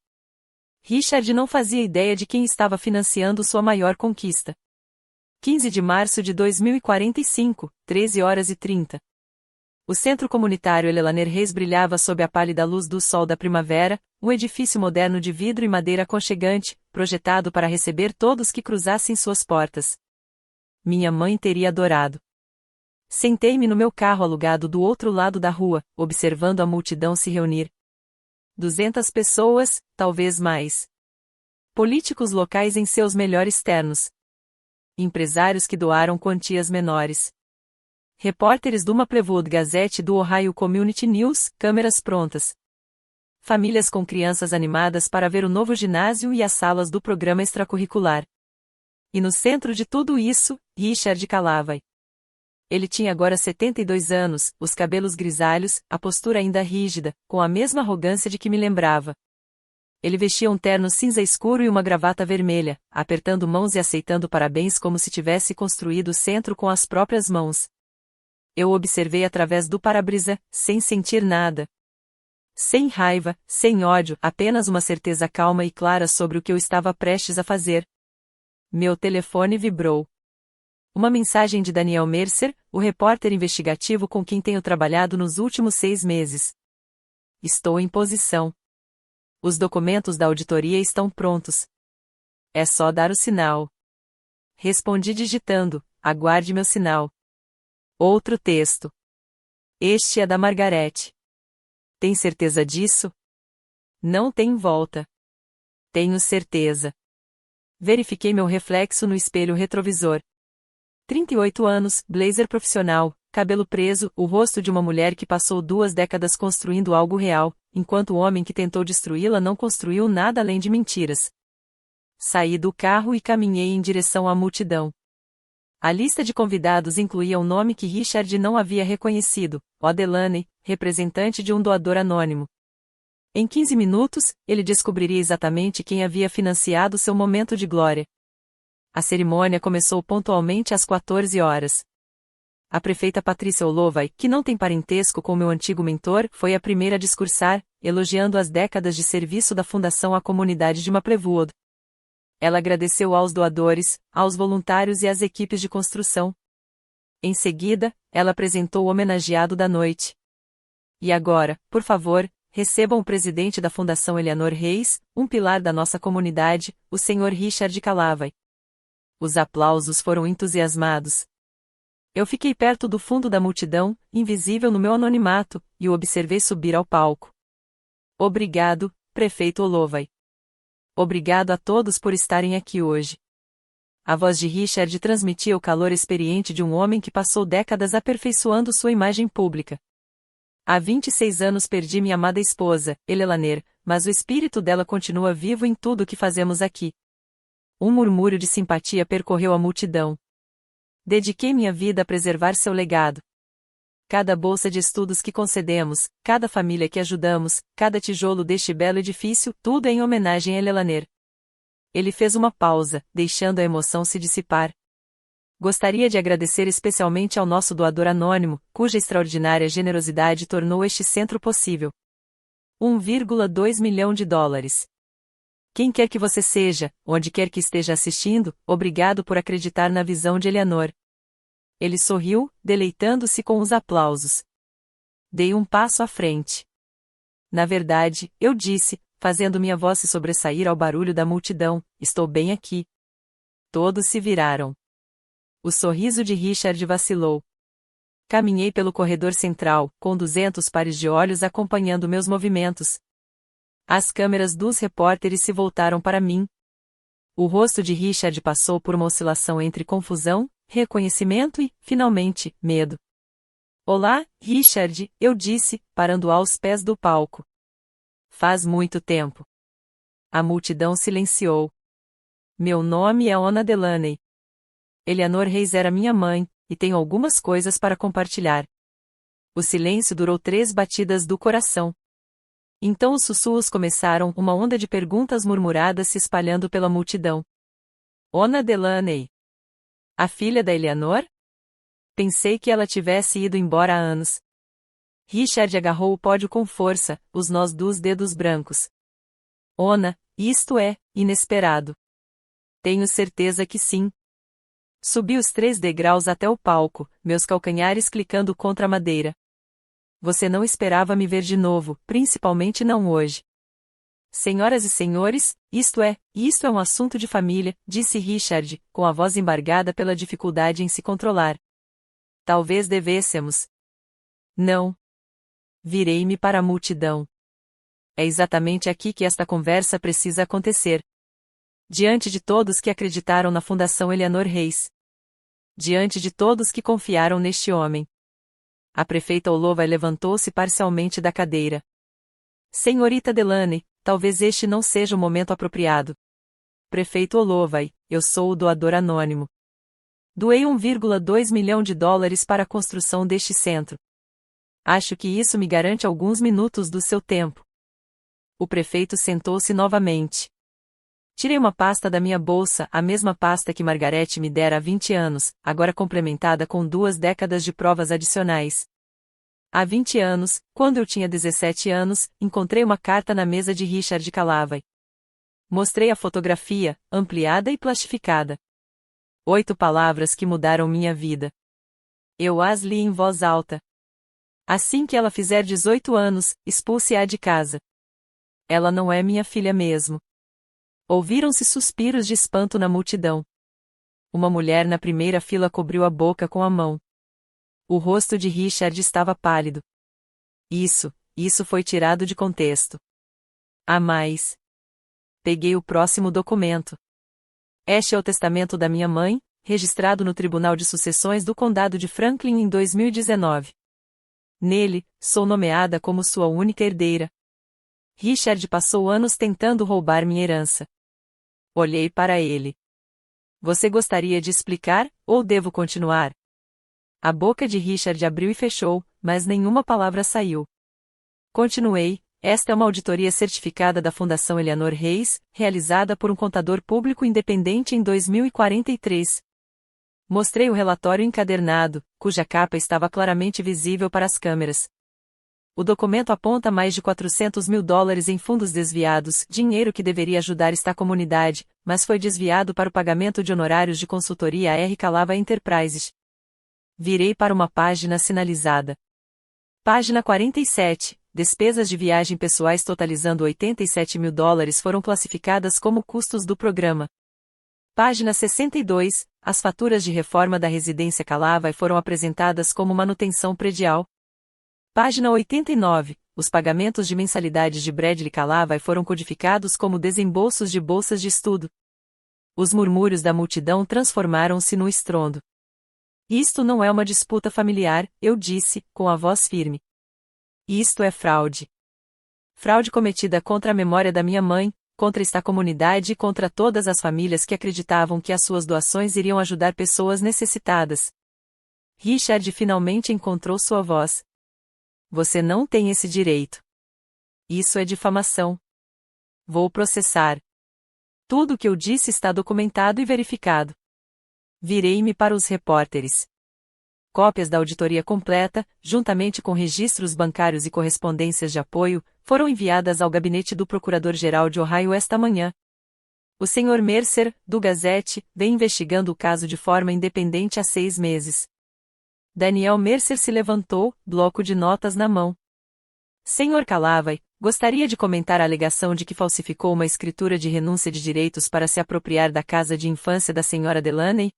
Richard não fazia ideia de quem estava financiando sua maior conquista. 15 de março de 2045, 13h30. O centro comunitário Eleanor Reis brilhava sob a pálida luz do sol da primavera, um edifício moderno de vidro e madeira aconchegante, projetado para receber todos que cruzassem suas portas. Minha mãe teria adorado. Sentei-me no meu carro alugado do outro lado da rua, observando a multidão se reunir. 200 pessoas, talvez mais. Políticos locais em seus melhores ternos. Empresários que doaram quantias menores. Repórteres do Maplewood Gazette e do Ohio Community News, câmeras prontas. Famílias com crianças animadas para ver o novo ginásio e as salas do programa extracurricular. E no centro de tudo isso, Richard Calavai. Ele tinha agora 72 anos, os cabelos grisalhos, a postura ainda rígida, com a mesma arrogância de que me lembrava. Ele vestia um terno cinza escuro e uma gravata vermelha, apertando mãos e aceitando parabéns como se tivesse construído o centro com as próprias mãos. Eu o observei através do para-brisa, sem sentir nada. Sem raiva, sem ódio, apenas uma certeza calma e clara sobre o que eu estava prestes a fazer. Meu telefone vibrou. Uma mensagem de Daniel Mercer, o repórter investigativo com quem tenho trabalhado nos últimos 6 meses. Estou em posição. Os documentos da auditoria estão prontos. É só dar o sinal. Respondi digitando: aguarde meu sinal. Outro texto. Este é da Margarete. Tem certeza disso? Não tem volta. Tenho certeza. Verifiquei meu reflexo no espelho retrovisor. 38 anos, blazer profissional, cabelo preso, o rosto de uma mulher que passou 2 décadas construindo algo real, enquanto o homem que tentou destruí-la não construiu nada além de mentiras. Saí do carro e caminhei em direção à multidão. A lista de convidados incluía um nome que Richard não havia reconhecido: O. Delaney, representante de um doador anônimo. Em 15 minutos, ele descobriria exatamente quem havia financiado seu momento de glória. A cerimônia começou pontualmente às 14 horas. A prefeita Patrícia Olovai, que não tem parentesco com meu antigo mentor, foi a primeira a discursar, elogiando as décadas de serviço da fundação à comunidade de Maplewood. Ela agradeceu aos doadores, aos voluntários e às equipes de construção. Em seguida, ela apresentou o homenageado da noite. E agora, por favor, recebam o presidente da Fundação Eleanor Reis, um pilar da nossa comunidade, o Sr. Richard Calavai. Os aplausos foram entusiasmados. Eu fiquei perto do fundo da multidão, invisível no meu anonimato, e o observei subir ao palco. Obrigado, prefeito Olovai. Obrigado a todos por estarem aqui hoje. A voz de Richard transmitia o calor experiente de um homem que passou décadas aperfeiçoando sua imagem pública. Há 26 anos perdi minha amada esposa, Elelaner, mas o espírito dela continua vivo em tudo o que fazemos aqui. Um murmúrio de simpatia percorreu a multidão. Dediquei minha vida a preservar seu legado. Cada bolsa de estudos que concedemos, cada família que ajudamos, cada tijolo deste belo edifício, tudo é em homenagem a Elelaner. Ele fez uma pausa, deixando a emoção se dissipar. Gostaria de agradecer especialmente ao nosso doador anônimo, cuja extraordinária generosidade tornou este centro possível. 1,2 milhão de dólares. Quem quer que você seja, onde quer que esteja assistindo, obrigado por acreditar na visão de Eleanor. Ele sorriu, deleitando-se com os aplausos. Dei um passo à frente. Na verdade, eu disse, fazendo minha voz se sobressair ao barulho da multidão, estou bem aqui. Todos se viraram. O sorriso de Richard vacilou. Caminhei pelo corredor central, com 200 pares de olhos acompanhando meus movimentos. As câmeras dos repórteres se voltaram para mim. O rosto de Richard passou por uma oscilação entre confusão, reconhecimento e, finalmente, medo. Olá, Richard, eu disse, parando aos pés do palco. Faz muito tempo. A multidão silenciou. Meu nome é Ona Delaney. Eleanor Reis era minha mãe, e tenho algumas coisas para compartilhar. O silêncio durou 3 batidas do coração. Então os sussurros começaram, uma onda de perguntas murmuradas se espalhando pela multidão. Ona Delaney. A filha da Eleanor? Pensei que ela tivesse ido embora há anos. Richard agarrou o pódio com força, os nós dos dedos brancos. Ona, isto é, inesperado. Tenho certeza que sim. Subi os 3 degraus até o palco, meus calcanhares clicando contra a madeira. Você não esperava me ver de novo, principalmente não hoje. Senhoras e senhores, isto é um assunto de família, disse Richard, com a voz embargada pela dificuldade em se controlar. Talvez devêssemos. Não. Virei-me para a multidão. É exatamente aqui que esta conversa precisa acontecer. Diante de todos que acreditaram na Fundação Eleanor Reis. Diante de todos que confiaram neste homem. A prefeita Olovai levantou-se parcialmente da cadeira. Senhorita Delaney, talvez este não seja o momento apropriado. Prefeito Olovai, eu sou o doador anônimo. Doei 1,2 milhão de dólares para a construção deste centro. Acho que isso me garante alguns minutos do seu tempo. O prefeito sentou-se novamente. Tirei uma pasta da minha bolsa, a mesma pasta que Margarete me dera há 20 anos, agora complementada com 2 décadas de provas adicionais. Há 20 anos, quando eu tinha 17 anos, encontrei uma carta na mesa de Richard Calavai. Mostrei a fotografia, ampliada e plastificada. 8 palavras que mudaram minha vida. Eu as li em voz alta. Assim que ela fizer 18 anos, expulse-a de casa. Ela não é minha filha mesmo. Ouviram-se suspiros de espanto na multidão. Uma mulher na primeira fila cobriu a boca com a mão. O rosto de Richard estava pálido. Isso foi tirado de contexto. Há mais. Peguei o próximo documento. Este é o testamento da minha mãe, registrado no Tribunal de Sucessões do Condado de Franklin em 2019. Nele, sou nomeada como sua única herdeira. Richard passou anos tentando roubar minha herança. Olhei para ele. Você gostaria de explicar, ou devo continuar? A boca de Richard abriu e fechou, mas nenhuma palavra saiu. Continuei. Esta é uma auditoria certificada da Fundação Eleanor Reis, realizada por um contador público independente em 2043. Mostrei o relatório encadernado, cuja capa estava claramente visível para as câmeras. O documento aponta mais de $400 mil em fundos desviados, dinheiro que deveria ajudar esta comunidade, mas foi desviado para o pagamento de honorários de consultoria a R. Calava Enterprises. Virei para uma página sinalizada. Página 47. Despesas de viagem pessoais totalizando $87 mil foram classificadas como custos do programa. Página 62. As faturas de reforma da residência Calava foram apresentadas como manutenção predial. Página 89. Os pagamentos de mensalidades de Bradley Calava foram codificados como desembolsos de bolsas de estudo. Os murmúrios da multidão transformaram-se no estrondo. Isto não é uma disputa familiar, eu disse, com a voz firme. Isto é fraude. Fraude cometida contra a memória da minha mãe, contra esta comunidade e contra todas as famílias que acreditavam que as suas doações iriam ajudar pessoas necessitadas. Richard finalmente encontrou sua voz. Você não tem esse direito. Isso é difamação. Vou processar. Tudo o que eu disse está documentado e verificado. Virei-me para os repórteres. Cópias da auditoria completa, juntamente com registros bancários e correspondências de apoio, foram enviadas ao gabinete do Procurador-Geral de Ohio esta manhã. O Sr. Mercer, do Gazette, vem investigando o caso de forma independente há 6 meses. Daniel Mercer se levantou, bloco de notas na mão. Sr. Calava, gostaria de comentar a alegação de que falsificou uma escritura de renúncia de direitos para se apropriar da casa de infância da Sra. Delaney?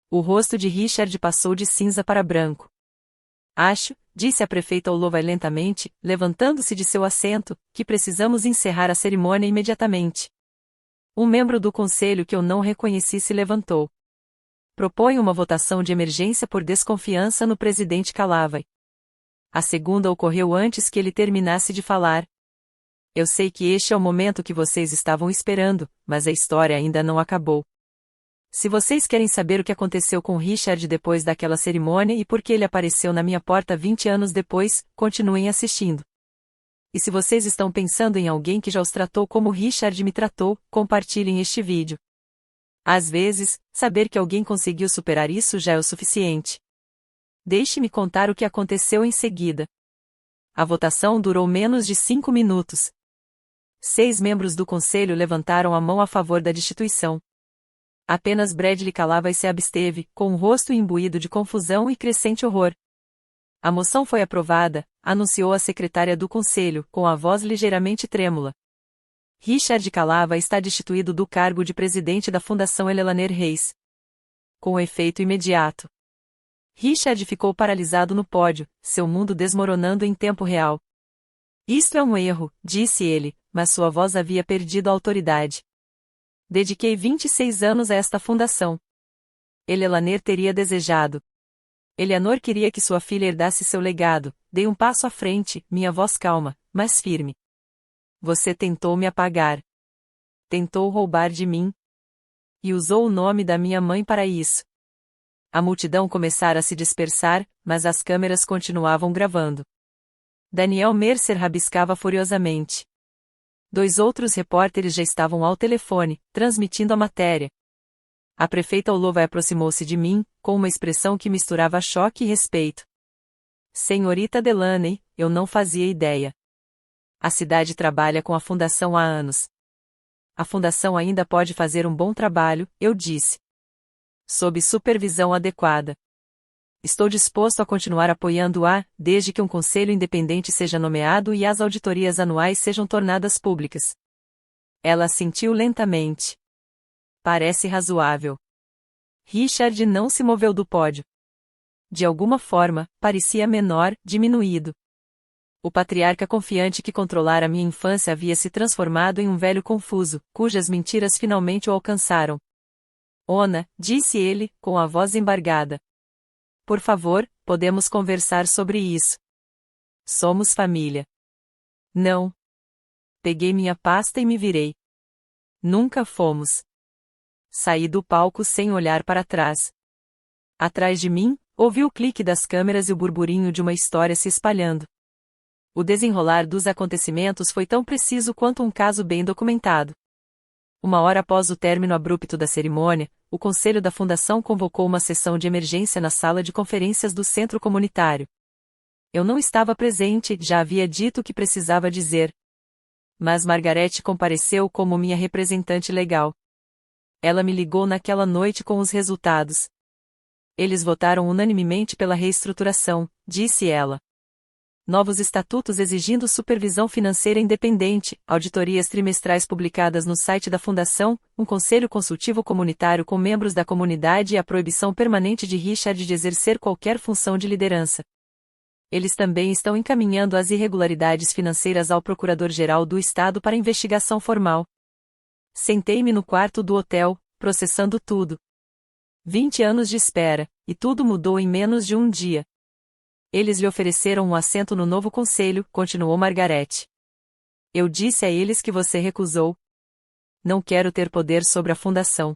O rosto de Richard passou de cinza para branco. Acho, disse a prefeita Olovai lentamente, levantando-se de seu assento, que precisamos encerrar a cerimônia imediatamente. Um membro do conselho que eu não reconheci se levantou. Proponho uma votação de emergência por desconfiança no presidente Calava. A segunda ocorreu antes que ele terminasse de falar. Eu sei que este é o momento que vocês estavam esperando, mas a história ainda não acabou. Se vocês querem saber o que aconteceu com Richard depois daquela cerimônia e por que ele apareceu na minha porta 20 anos depois, continuem assistindo. E se vocês estão pensando em alguém que já os tratou como Richard me tratou, compartilhem este vídeo. Às vezes, saber que alguém conseguiu superar isso já é o suficiente. Deixe-me contar o que aconteceu em seguida. A votação durou menos de 5 minutos. 6 membros do conselho levantaram a mão a favor da destituição. Apenas Bradley Calava se absteve, com o rosto imbuído de confusão e crescente horror. A moção foi aprovada, anunciou a secretária do conselho, com a voz ligeiramente trêmula. Richard Calava está destituído do cargo de presidente da Fundação Eleanor Reis. Com efeito imediato. Richard ficou paralisado no pódio, seu mundo desmoronando em tempo real. Isto é um erro, disse ele, mas sua voz havia perdido a autoridade. Dediquei 26 anos a esta fundação. Eleanor teria desejado. Eleanor queria que sua filha herdasse seu legado. Dei um passo à frente, minha voz calma, mas firme. Você tentou me apagar. Tentou roubar de mim. E usou o nome da minha mãe para isso. A multidão começara a se dispersar, mas as câmeras continuavam gravando. Daniel Mercer rabiscava furiosamente. 2 outros repórteres já estavam ao telefone, transmitindo a matéria. A prefeita Olovai aproximou-se de mim, com uma expressão que misturava choque e respeito. Senhorita Delaney, eu não fazia ideia. A cidade trabalha com a fundação há anos. A fundação ainda pode fazer um bom trabalho, eu disse. Sob supervisão adequada. Estou disposto a continuar apoiando-a, desde que um conselho independente seja nomeado e as auditorias anuais sejam tornadas públicas. Ela assentiu lentamente. Parece razoável. Richard não se moveu do pódio. De alguma forma, parecia menor, diminuído. O patriarca confiante que controlara minha infância havia se transformado em um velho confuso, cujas mentiras finalmente o alcançaram. Ona, disse ele, com a voz embargada. Por favor, podemos conversar sobre isso. Somos família. Não. Peguei minha pasta e me virei. Nunca fomos. Saí do palco sem olhar para trás. Atrás de mim, ouvi o clique das câmeras e o burburinho de uma história se espalhando. O desenrolar dos acontecimentos foi tão preciso quanto um caso bem documentado. Uma hora após o término abrupto da cerimônia, o conselho da fundação convocou uma sessão de emergência na sala de conferências do centro comunitário. Eu não estava presente, já havia dito o que precisava dizer. Mas Margarete compareceu como minha representante legal. Ela me ligou naquela noite com os resultados. Eles votaram unanimemente pela reestruturação, disse ela. Novos estatutos exigindo supervisão financeira independente, auditorias trimestrais publicadas no site da Fundação, um conselho consultivo comunitário com membros da comunidade e a proibição permanente de Richard de exercer qualquer função de liderança. Eles também estão encaminhando as irregularidades financeiras ao Procurador-Geral do Estado para investigação formal. Sentei-me no quarto do hotel, processando tudo. 20 anos de espera, e tudo mudou em menos de um dia. Eles lhe ofereceram um assento no novo conselho, continuou Margarete. Eu disse a eles que você recusou. Não quero ter poder sobre a fundação.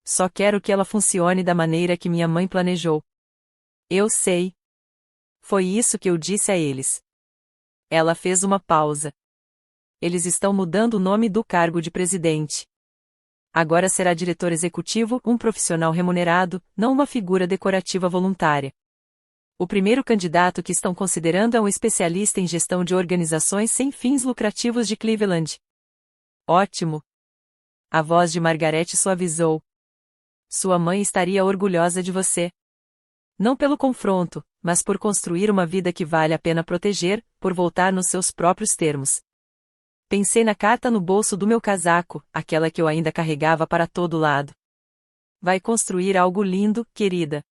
Só quero que ela funcione da maneira que minha mãe planejou. Eu sei. Foi isso que eu disse a eles. Ela fez uma pausa. Eles estão mudando o nome do cargo de presidente. Agora será diretor executivo, um profissional remunerado, não uma figura decorativa voluntária. O primeiro candidato que estão considerando é um especialista em gestão de organizações sem fins lucrativos de Cleveland. Ótimo! A voz de Margarete suavizou. Sua mãe estaria orgulhosa de você. Não pelo confronto, mas por construir uma vida que vale a pena proteger, por voltar nos seus próprios termos. Pensei na carta no bolso do meu casaco, aquela que eu ainda carregava para todo lado. Vai construir algo lindo, querida.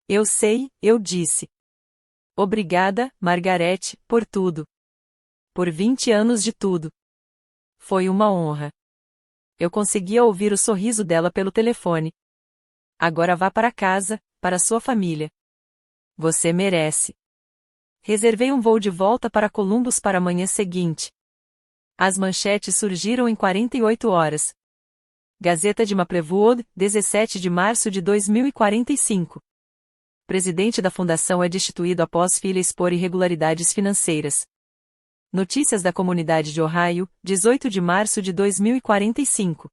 Eu sei, eu disse. Obrigada, Margarete, por tudo. Por 20 anos de tudo. Foi uma honra. Eu conseguia ouvir o sorriso dela pelo telefone. Agora vá para casa, para sua família. Você merece. Reservei um voo de volta para Columbus para a manhã seguinte. As manchetes surgiram em 48 horas. Gazeta de Maplewood, 17 de março de 2045. Presidente da fundação é destituído após filha expor irregularidades financeiras. Notícias da comunidade de Ohio, 18 de março de 2045.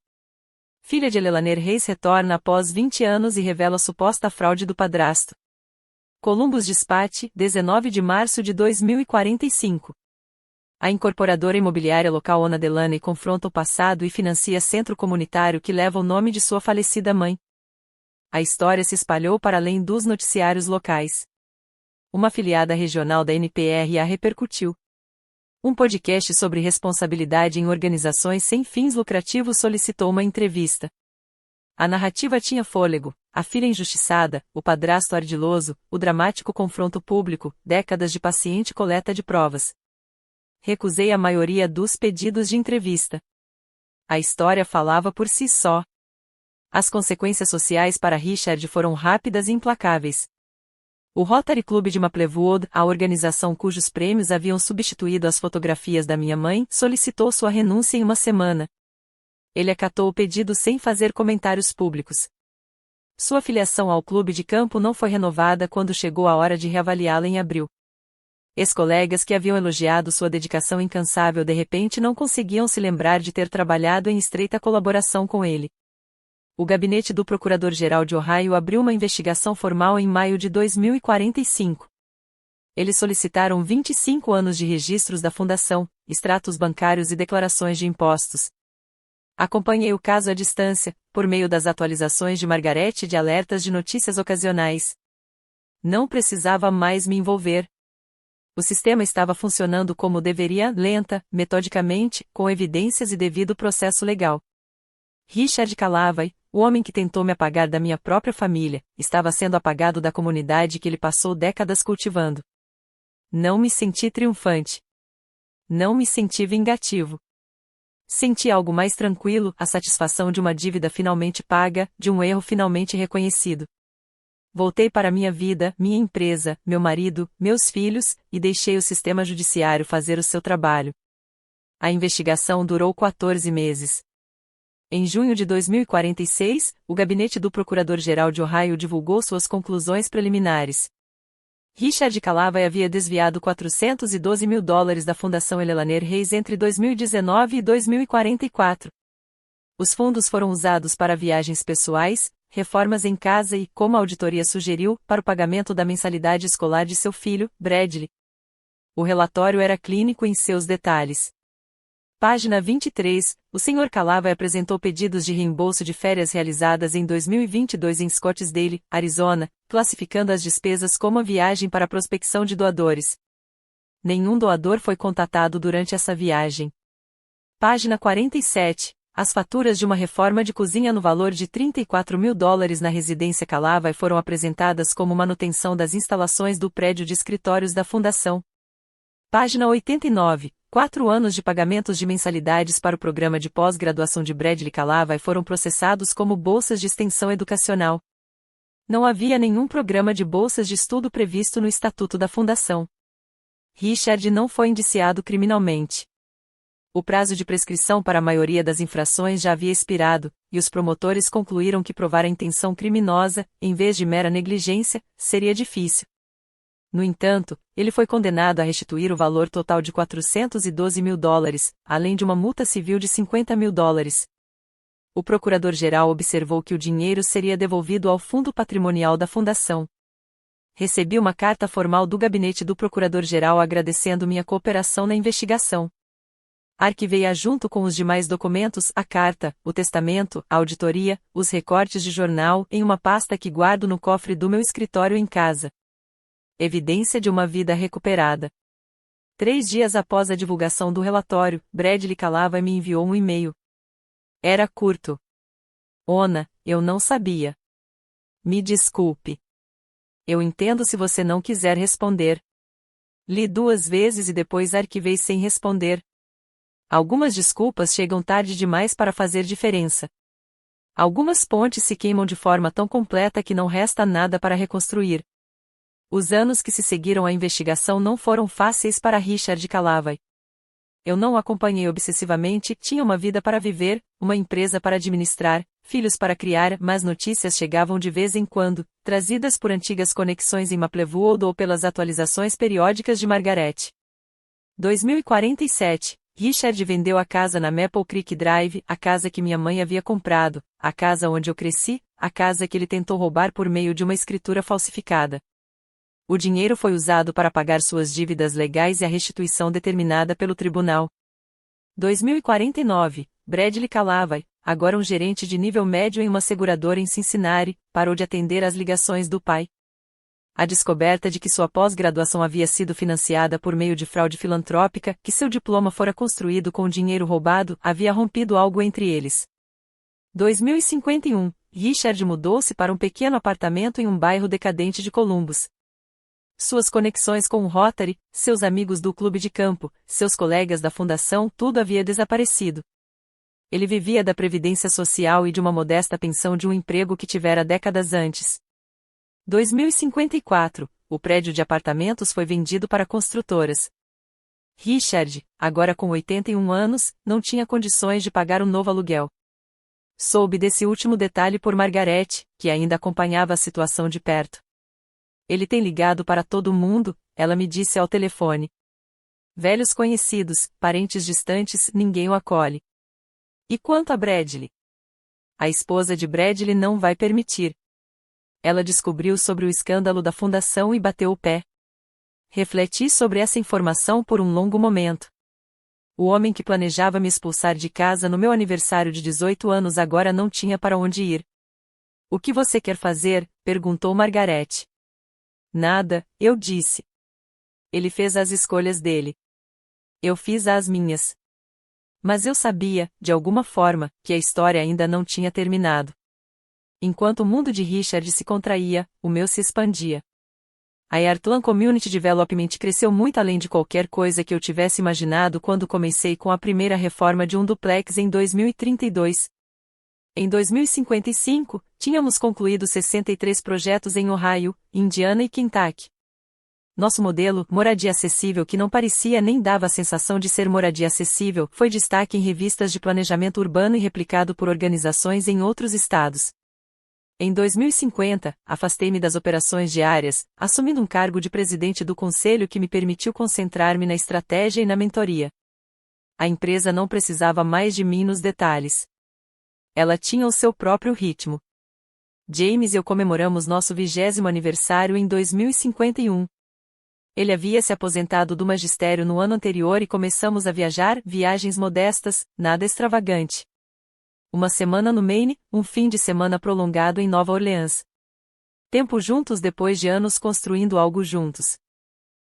Filha de Lelaner Reis retorna após 20 anos e revela suposta fraude do padrasto. Columbus Dispatch, 19 de março de 2045. A incorporadora imobiliária local Ona Delaney confronta o passado e financia centro comunitário que leva o nome de sua falecida mãe. A história se espalhou para além dos noticiários locais. Uma afiliada regional da NPRA repercutiu. Um podcast sobre responsabilidade em organizações sem fins lucrativos solicitou uma entrevista. A narrativa tinha fôlego, a filha injustiçada, o padrasto ardiloso, o dramático confronto público, décadas de paciente coleta de provas. Recusei a maioria dos pedidos de entrevista. A história falava por si só. As consequências sociais para Richard foram rápidas e implacáveis. O Rotary Club de Maplewood, a organização cujos prêmios haviam substituído as fotografias da minha mãe, solicitou sua renúncia em uma semana. Ele acatou o pedido sem fazer comentários públicos. Sua filiação ao clube de campo não foi renovada quando chegou a hora de reavaliá-la em abril. Ex-colegas que haviam elogiado sua dedicação incansável de repente não conseguiam se lembrar de ter trabalhado em estreita colaboração com ele. O gabinete do Procurador-Geral de Ohio abriu uma investigação formal em maio de 2045. Eles solicitaram 25 anos de registros da fundação, extratos bancários e declarações de impostos. Acompanhei o caso à distância, por meio das atualizações de Margaret e de alertas de notícias ocasionais. Não precisava mais me envolver. O sistema estava funcionando como deveria, lenta, metodicamente, com evidências e devido processo legal. Richard Calavai, o homem que tentou me apagar da minha própria família, estava sendo apagado da comunidade que ele passou décadas cultivando. Não me senti triunfante. Não me senti vingativo. Senti algo mais tranquilo, a satisfação de uma dívida finalmente paga, de um erro finalmente reconhecido. Voltei para minha vida, minha empresa, meu marido, meus filhos, e deixei o sistema judiciário fazer o seu trabalho. A investigação durou 14 meses. Em junho de 2046, o gabinete do Procurador-Geral de Ohio divulgou suas conclusões preliminares. Richard Calavai havia desviado $412 mil da Fundação Elelaner Reis entre 2019 e 2044. Os fundos foram usados para viagens pessoais, reformas em casa e, como a auditoria sugeriu, para o pagamento da mensalidade escolar de seu filho, Bradley. O relatório era clínico em seus detalhes. Página 23, o Sr. Calavai apresentou pedidos de reembolso de férias realizadas em 2022 em Scottsdale, Arizona, classificando as despesas como a viagem para prospecção de doadores. Nenhum doador foi contatado durante essa viagem. Página 47, as faturas de uma reforma de cozinha no valor de $34 mil na residência Calavai foram apresentadas como manutenção das instalações do prédio de escritórios da Fundação. Página 89. 4 anos de pagamentos de mensalidades para o programa de pós-graduação de Bradley Calavai foram processados como bolsas de extensão educacional. Não havia nenhum programa de bolsas de estudo previsto no Estatuto da Fundação. Richard não foi indiciado criminalmente. O prazo de prescrição para a maioria das infrações já havia expirado, e os promotores concluíram que provar a intenção criminosa, em vez de mera negligência, seria difícil. No entanto, ele foi condenado a restituir o valor total de $412 mil, além de uma multa civil de $50 mil. O procurador-geral observou que o dinheiro seria devolvido ao fundo patrimonial da fundação. Recebi uma carta formal do gabinete do procurador-geral agradecendo minha cooperação na investigação. Arquivei-a junto com os demais documentos, a carta, o testamento, a auditoria, os recortes de jornal, em uma pasta que guardo no cofre do meu escritório em casa. Evidência de uma vida recuperada. 3 dias após a divulgação do relatório, Bradley Calavai me enviou um e-mail. Era curto. Ona, eu não sabia. Me desculpe. Eu entendo se você não quiser responder. Li 2 vezes e depois arquivei sem responder. Algumas desculpas chegam tarde demais para fazer diferença. Algumas pontes se queimam de forma tão completa que não resta nada para reconstruir. Os anos que se seguiram à investigação não foram fáceis para Richard Calavai. Eu não o acompanhei obsessivamente, tinha uma vida para viver, uma empresa para administrar, filhos para criar, mas notícias chegavam de vez em quando, trazidas por antigas conexões em Maplewood ou pelas atualizações periódicas de Margaret. 2047, Richard vendeu a casa na Maple Creek Drive, a casa que minha mãe havia comprado, a casa onde eu cresci, a casa que ele tentou roubar por meio de uma escritura falsificada. O dinheiro foi usado para pagar suas dívidas legais e a restituição determinada pelo tribunal. 2049, Bradley Calavai, agora um gerente de nível médio em uma seguradora em Cincinnati, parou de atender às ligações do pai. A descoberta de que sua pós-graduação havia sido financiada por meio de fraude filantrópica, que seu diploma fora construído com dinheiro roubado, havia rompido algo entre eles. 2051, Richard mudou-se para um pequeno apartamento em um bairro decadente de Columbus. Suas conexões com o Rotary, seus amigos do clube de campo, seus colegas da fundação, tudo havia desaparecido. Ele vivia da previdência social e de uma modesta pensão de um emprego que tivera décadas antes. 2054, o prédio de apartamentos foi vendido para construtoras. Richard, agora com 81 anos, não tinha condições de pagar um novo aluguel. Soube desse último detalhe por Margaret, que ainda acompanhava a situação de perto. Ele tem ligado para todo mundo, ela me disse ao telefone. Velhos conhecidos, parentes distantes, ninguém o acolhe. E quanto a Bradley? A esposa de Bradley não vai permitir. Ela descobriu sobre o escândalo da fundação e bateu o pé. Refleti sobre essa informação por um longo momento. O homem que planejava me expulsar de casa no meu aniversário de 18 anos agora não tinha para onde ir. O que você quer fazer? Perguntou Margaret. Nada, eu disse. Ele fez as escolhas dele. Eu fiz as minhas. Mas eu sabia, de alguma forma, que a história ainda não tinha terminado. Enquanto o mundo de Richard se contraía, o meu se expandia. A Heartland Community Development cresceu muito além de qualquer coisa que eu tivesse imaginado quando comecei com a primeira reforma de um duplex em 2032. Em 2055, tínhamos concluído 63 projetos em Ohio, Indiana e Kentucky. Nosso modelo, moradia acessível que não parecia nem dava a sensação de ser moradia acessível, foi destaque em revistas de planejamento urbano e replicado por organizações em outros estados. Em 2050, afastei-me das operações diárias, assumindo um cargo de presidente do conselho que me permitiu concentrar-me na estratégia e na mentoria. A empresa não precisava mais de mim nos detalhes. Ela tinha o seu próprio ritmo. James e eu comemoramos nosso 20º aniversário em 2051. Ele havia se aposentado do magistério no ano anterior e começamos a viajar, viagens modestas, nada extravagante. Uma semana no Maine, um fim de semana prolongado em Nova Orleans. Tempo juntos depois de anos construindo algo juntos.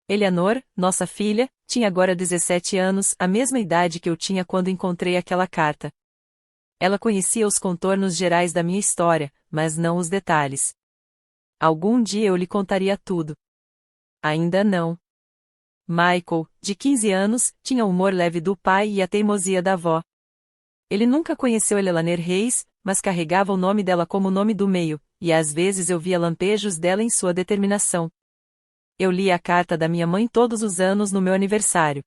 Eleanor, nossa filha, tinha agora 17 anos, a mesma idade que eu tinha quando encontrei aquela carta. Ela conhecia os contornos gerais da minha história, mas não os detalhes. Algum dia eu lhe contaria tudo. Ainda não. Michael, de 15 anos, tinha o humor leve do pai e a teimosia da avó. Ele nunca conheceu Eleanor Reis, mas carregava o nome dela como o nome do meio, e às vezes eu via lampejos dela em sua determinação. Eu lia a carta da minha mãe todos os anos no meu aniversário.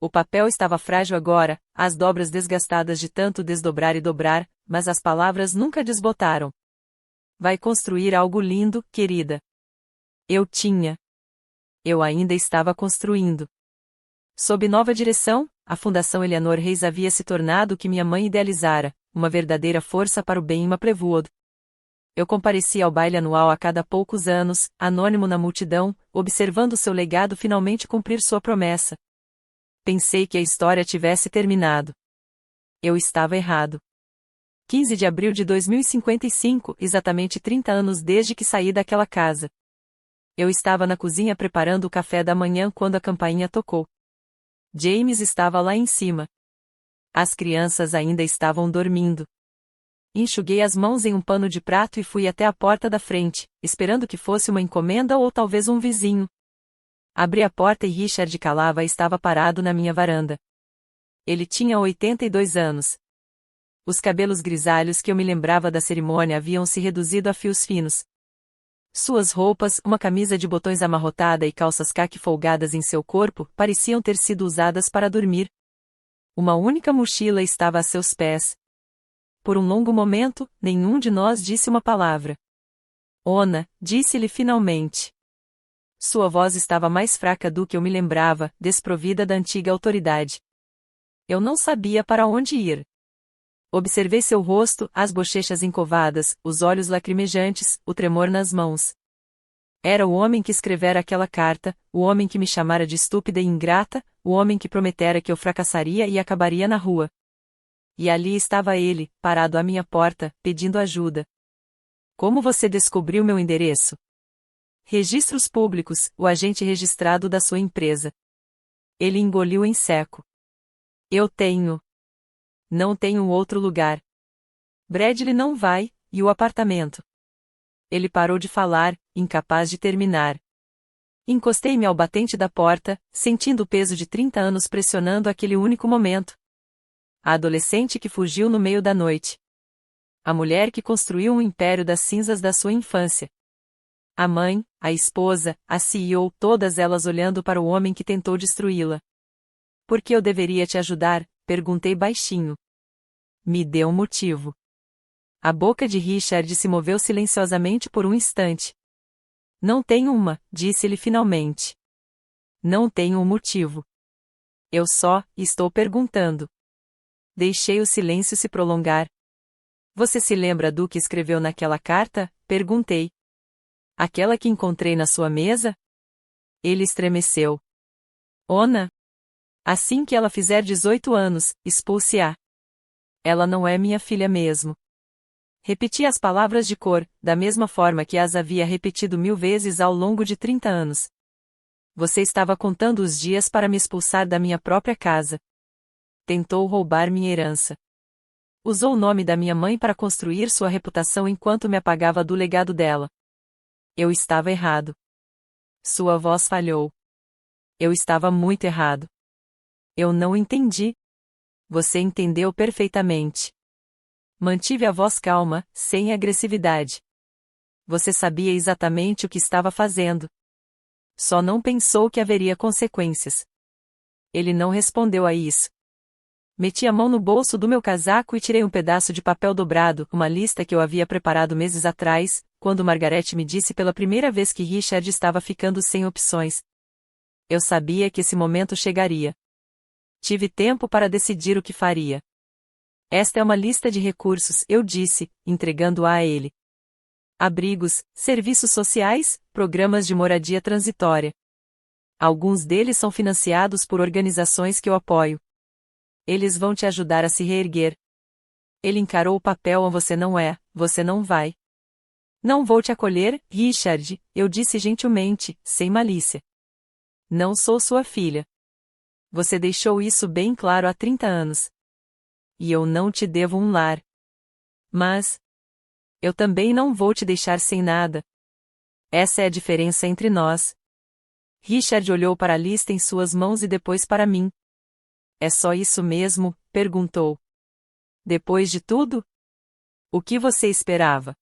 O papel estava frágil agora, as dobras desgastadas de tanto desdobrar e dobrar, mas as palavras nunca desbotaram. Vai construir algo lindo, querida. Eu tinha. Eu ainda estava construindo. Sob nova direção, a Fundação Eleanor Reis havia se tornado o que minha mãe idealizara, uma verdadeira força para o bem em Maplewood. Eu comparecia ao baile anual a cada poucos anos, anônimo na multidão, observando seu legado finalmente cumprir sua promessa. Pensei que a história tivesse terminado. Eu estava errado. 15 de abril de 2055, exatamente 30 anos desde que saí daquela casa. Eu estava na cozinha preparando o café da manhã quando a campainha tocou. James estava lá em cima. As crianças ainda estavam dormindo. Enxuguei as mãos em um pano de prato e fui até a porta da frente, esperando que fosse uma encomenda ou talvez um vizinho. Abri a porta e Richard Calava estava parado na minha varanda. Ele tinha 82 anos. Os cabelos grisalhos que eu me lembrava da cerimônia haviam se reduzido a fios finos. Suas roupas, uma camisa de botões amarrotada e calças caqui folgadas em seu corpo, pareciam ter sido usadas para dormir. Uma única mochila estava a seus pés. Por um longo momento, nenhum de nós disse uma palavra. Ona, disse-lhe finalmente. Sua voz estava mais fraca do que eu me lembrava, desprovida da antiga autoridade. Eu não sabia para onde ir. Observei seu rosto, as bochechas encovadas, os olhos lacrimejantes, o tremor nas mãos. Era o homem que escrevera aquela carta, o homem que me chamara de estúpida e ingrata, o homem que prometera que eu fracassaria e acabaria na rua. E ali estava ele, parado à minha porta, pedindo ajuda. Como você descobriu meu endereço? Registros públicos, o agente registrado da sua empresa. Ele engoliu em seco. Eu tenho. Não tenho outro lugar. Bradley não vai, e o apartamento? Ele parou de falar, incapaz de terminar. Encostei-me ao batente da porta, sentindo o peso de 30 anos pressionando aquele único momento. A adolescente que fugiu no meio da noite. A mulher que construiu um império das cinzas da sua infância. A mãe, a esposa, a CEO, todas elas olhando para o homem que tentou destruí-la. Por que eu deveria te ajudar? Perguntei baixinho. Me dê um motivo. A boca de Richard se moveu silenciosamente por um instante. Não tenho uma, disse-ele finalmente. Não tenho um motivo. Eu só estou perguntando. Deixei o silêncio se prolongar. Você se lembra do que escreveu naquela carta? Perguntei. Aquela que encontrei na sua mesa? Ele estremeceu. Ona? Assim que ela fizer 18 anos, expulse-a. Ela não é minha filha mesmo. Repeti as palavras de cor, da mesma forma que as havia repetido 1000 vezes ao longo de 30 anos. Você estava contando os dias para me expulsar da minha própria casa. Tentou roubar minha herança. Usou o nome da minha mãe para construir sua reputação enquanto me apagava do legado dela. Eu estava errado. Sua voz falhou. Eu estava muito errado. Eu não entendi. Você entendeu perfeitamente. Mantive a voz calma, sem agressividade. Você sabia exatamente o que estava fazendo. Só não pensou que haveria consequências. Ele não respondeu a isso. Meti a mão no bolso do meu casaco e tirei um pedaço de papel dobrado, uma lista que eu havia preparado meses atrás, quando Margaret me disse pela primeira vez que Richard estava ficando sem opções. Eu sabia que esse momento chegaria. Tive tempo para decidir o que faria. Esta é uma lista de recursos, eu disse, entregando-a a ele. Abrigos, serviços sociais, programas de moradia transitória. Alguns deles são financiados por organizações que eu apoio. Eles vão te ajudar a se reerguer. Ele encarou o papel. Você não vai. Não vou te acolher, Richard, eu disse gentilmente, sem malícia. Não sou sua filha. Você deixou isso bem claro há 30 anos. E eu não te devo um lar. Mas eu também não vou te deixar sem nada. Essa é a diferença entre nós. Richard olhou para a lista em suas mãos e depois para mim. É só isso mesmo? Perguntou. Depois de tudo? O que você esperava?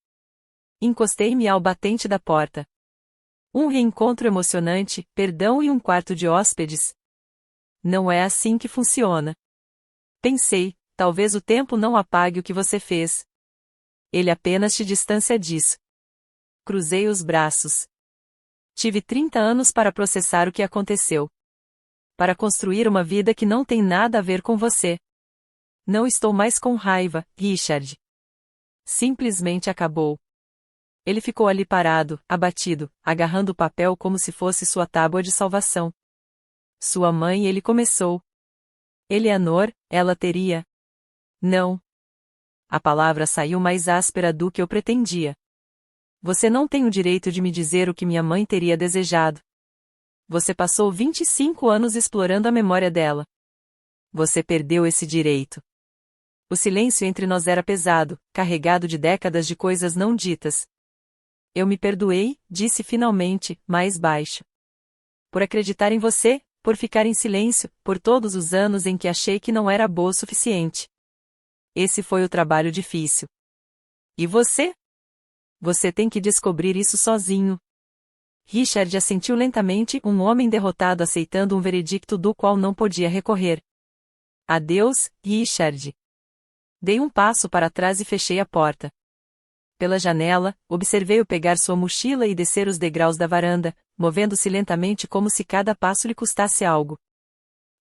Encostei-me ao batente da porta. Um reencontro emocionante, perdão e um quarto de hóspedes. Não é assim que funciona. Pensei, talvez o tempo não apague o que você fez. Ele apenas te distancia disso. Cruzei os braços. Tive 30 anos para processar o que aconteceu. Para construir uma vida que não tem nada a ver com você. Não estou mais com raiva, Richard. Simplesmente acabou. Ele ficou ali parado, abatido, agarrando o papel como se fosse sua tábua de salvação. Sua mãe, ele começou. Eleanor, ela teria. Não. A palavra saiu mais áspera do que eu pretendia. Você não tem o direito de me dizer o que minha mãe teria desejado. Você passou 25 anos explorando a memória dela. Você perdeu esse direito. O silêncio entre nós era pesado, carregado de décadas de coisas não ditas. Eu me perdoei, disse finalmente, mais baixo. Por acreditar em você, por ficar em silêncio, por todos os anos em que achei que não era boa o suficiente. Esse foi o trabalho difícil. E você? Você tem que descobrir isso sozinho. Richard assentiu lentamente, um homem derrotado aceitando um veredicto do qual não podia recorrer. Adeus, Richard. Dei um passo para trás e fechei a porta. Pela janela, observei-o pegar sua mochila e descer os degraus da varanda, movendo-se lentamente como se cada passo lhe custasse algo.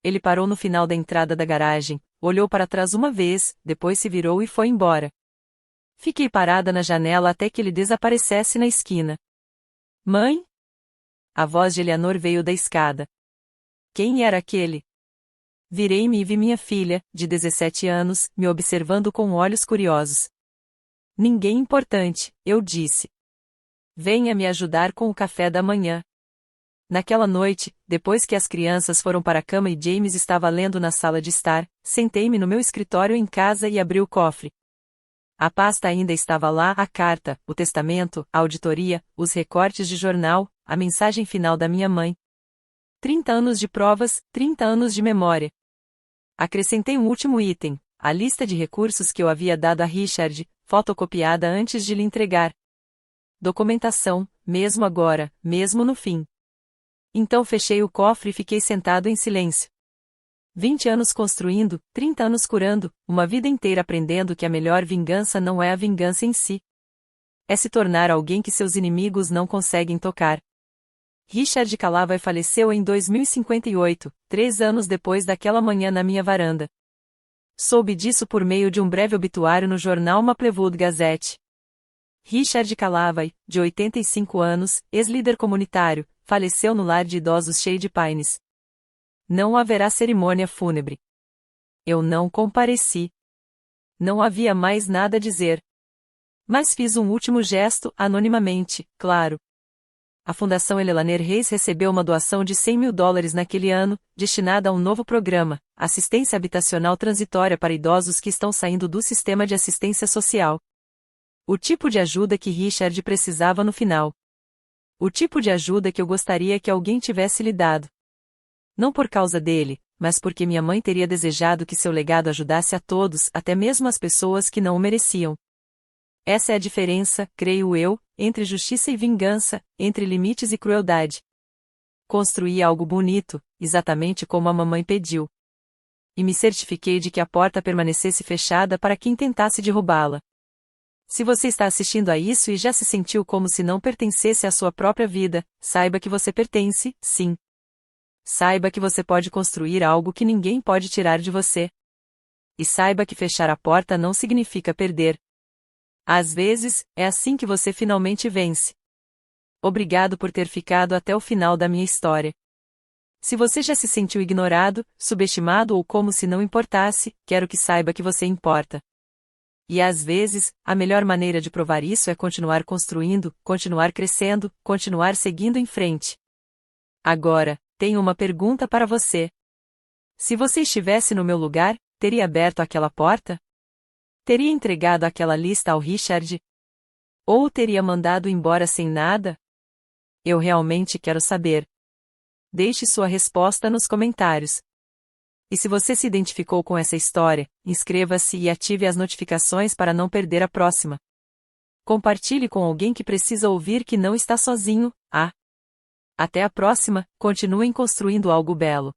Ele parou no final da entrada da garagem, olhou para trás uma vez, depois se virou e foi embora. Fiquei parada na janela até que ele desaparecesse na esquina. Mãe? A voz de Eleanor veio da escada. Quem era aquele? Virei-me e vi minha filha, de 17 anos, me observando com olhos curiosos. Ninguém importante, eu disse. Venha me ajudar com o café da manhã. Naquela noite, depois que as crianças foram para a cama e James estava lendo na sala de estar, sentei-me no meu escritório em casa e abri o cofre. A pasta ainda estava lá, a carta, o testamento, a auditoria, os recortes de jornal, a mensagem final da minha mãe. 30 anos de provas, 30 anos de memória. Acrescentei um último item, a lista de recursos que eu havia dado a Richard, fotocopiada antes de lhe entregar. Documentação, mesmo agora, mesmo no fim. Então fechei o cofre e fiquei sentado em silêncio. 20 anos construindo, 30 anos curando, uma vida inteira aprendendo que a melhor vingança não é a vingança em si. É se tornar alguém que seus inimigos não conseguem tocar. Richard Calavai faleceu em 2058, 3 anos depois daquela manhã na minha varanda. Soube disso por meio de um breve obituário no jornal Maplewood Gazette. Richard Calavai, de 85 anos, ex-líder comunitário, faleceu no lar de idosos Shady Pines. Não haverá cerimônia fúnebre. Eu não compareci. Não havia mais nada a dizer. Mas fiz um último gesto, anonimamente, claro. A Fundação Elelaner Reis recebeu uma doação de $100.000 naquele ano, destinada a um novo programa, assistência habitacional transitória para idosos que estão saindo do sistema de assistência social. O tipo de ajuda que Richard precisava no final. O tipo de ajuda que eu gostaria que alguém tivesse lhe dado. Não por causa dele, mas porque minha mãe teria desejado que seu legado ajudasse a todos, até mesmo as pessoas que não o mereciam. Essa é a diferença, creio eu, entre justiça e vingança, entre limites e crueldade. Construí algo bonito, exatamente como a mamãe pediu. E me certifiquei de que a porta permanecesse fechada para quem tentasse derrubá-la. Se você está assistindo a isso e já se sentiu como se não pertencesse à sua própria vida, saiba que você pertence, sim. Saiba que você pode construir algo que ninguém pode tirar de você. E saiba que fechar a porta não significa perder. Às vezes, é assim que você finalmente vence. Obrigado por ter ficado até o final da minha história. Se você já se sentiu ignorado, subestimado ou como se não importasse, quero que saiba que você importa. E às vezes, a melhor maneira de provar isso é continuar construindo, continuar crescendo, continuar seguindo em frente. Agora, tenho uma pergunta para você. Se você estivesse no meu lugar, teria aberto aquela porta? Teria entregado aquela lista ao Richard? Ou o teria mandado embora sem nada? Eu realmente quero saber. Deixe sua resposta nos comentários. E se você se identificou com essa história, inscreva-se e ative as notificações para não perder a próxima. Compartilhe com alguém que precisa ouvir que não está sozinho. Até a próxima, continuem construindo algo belo.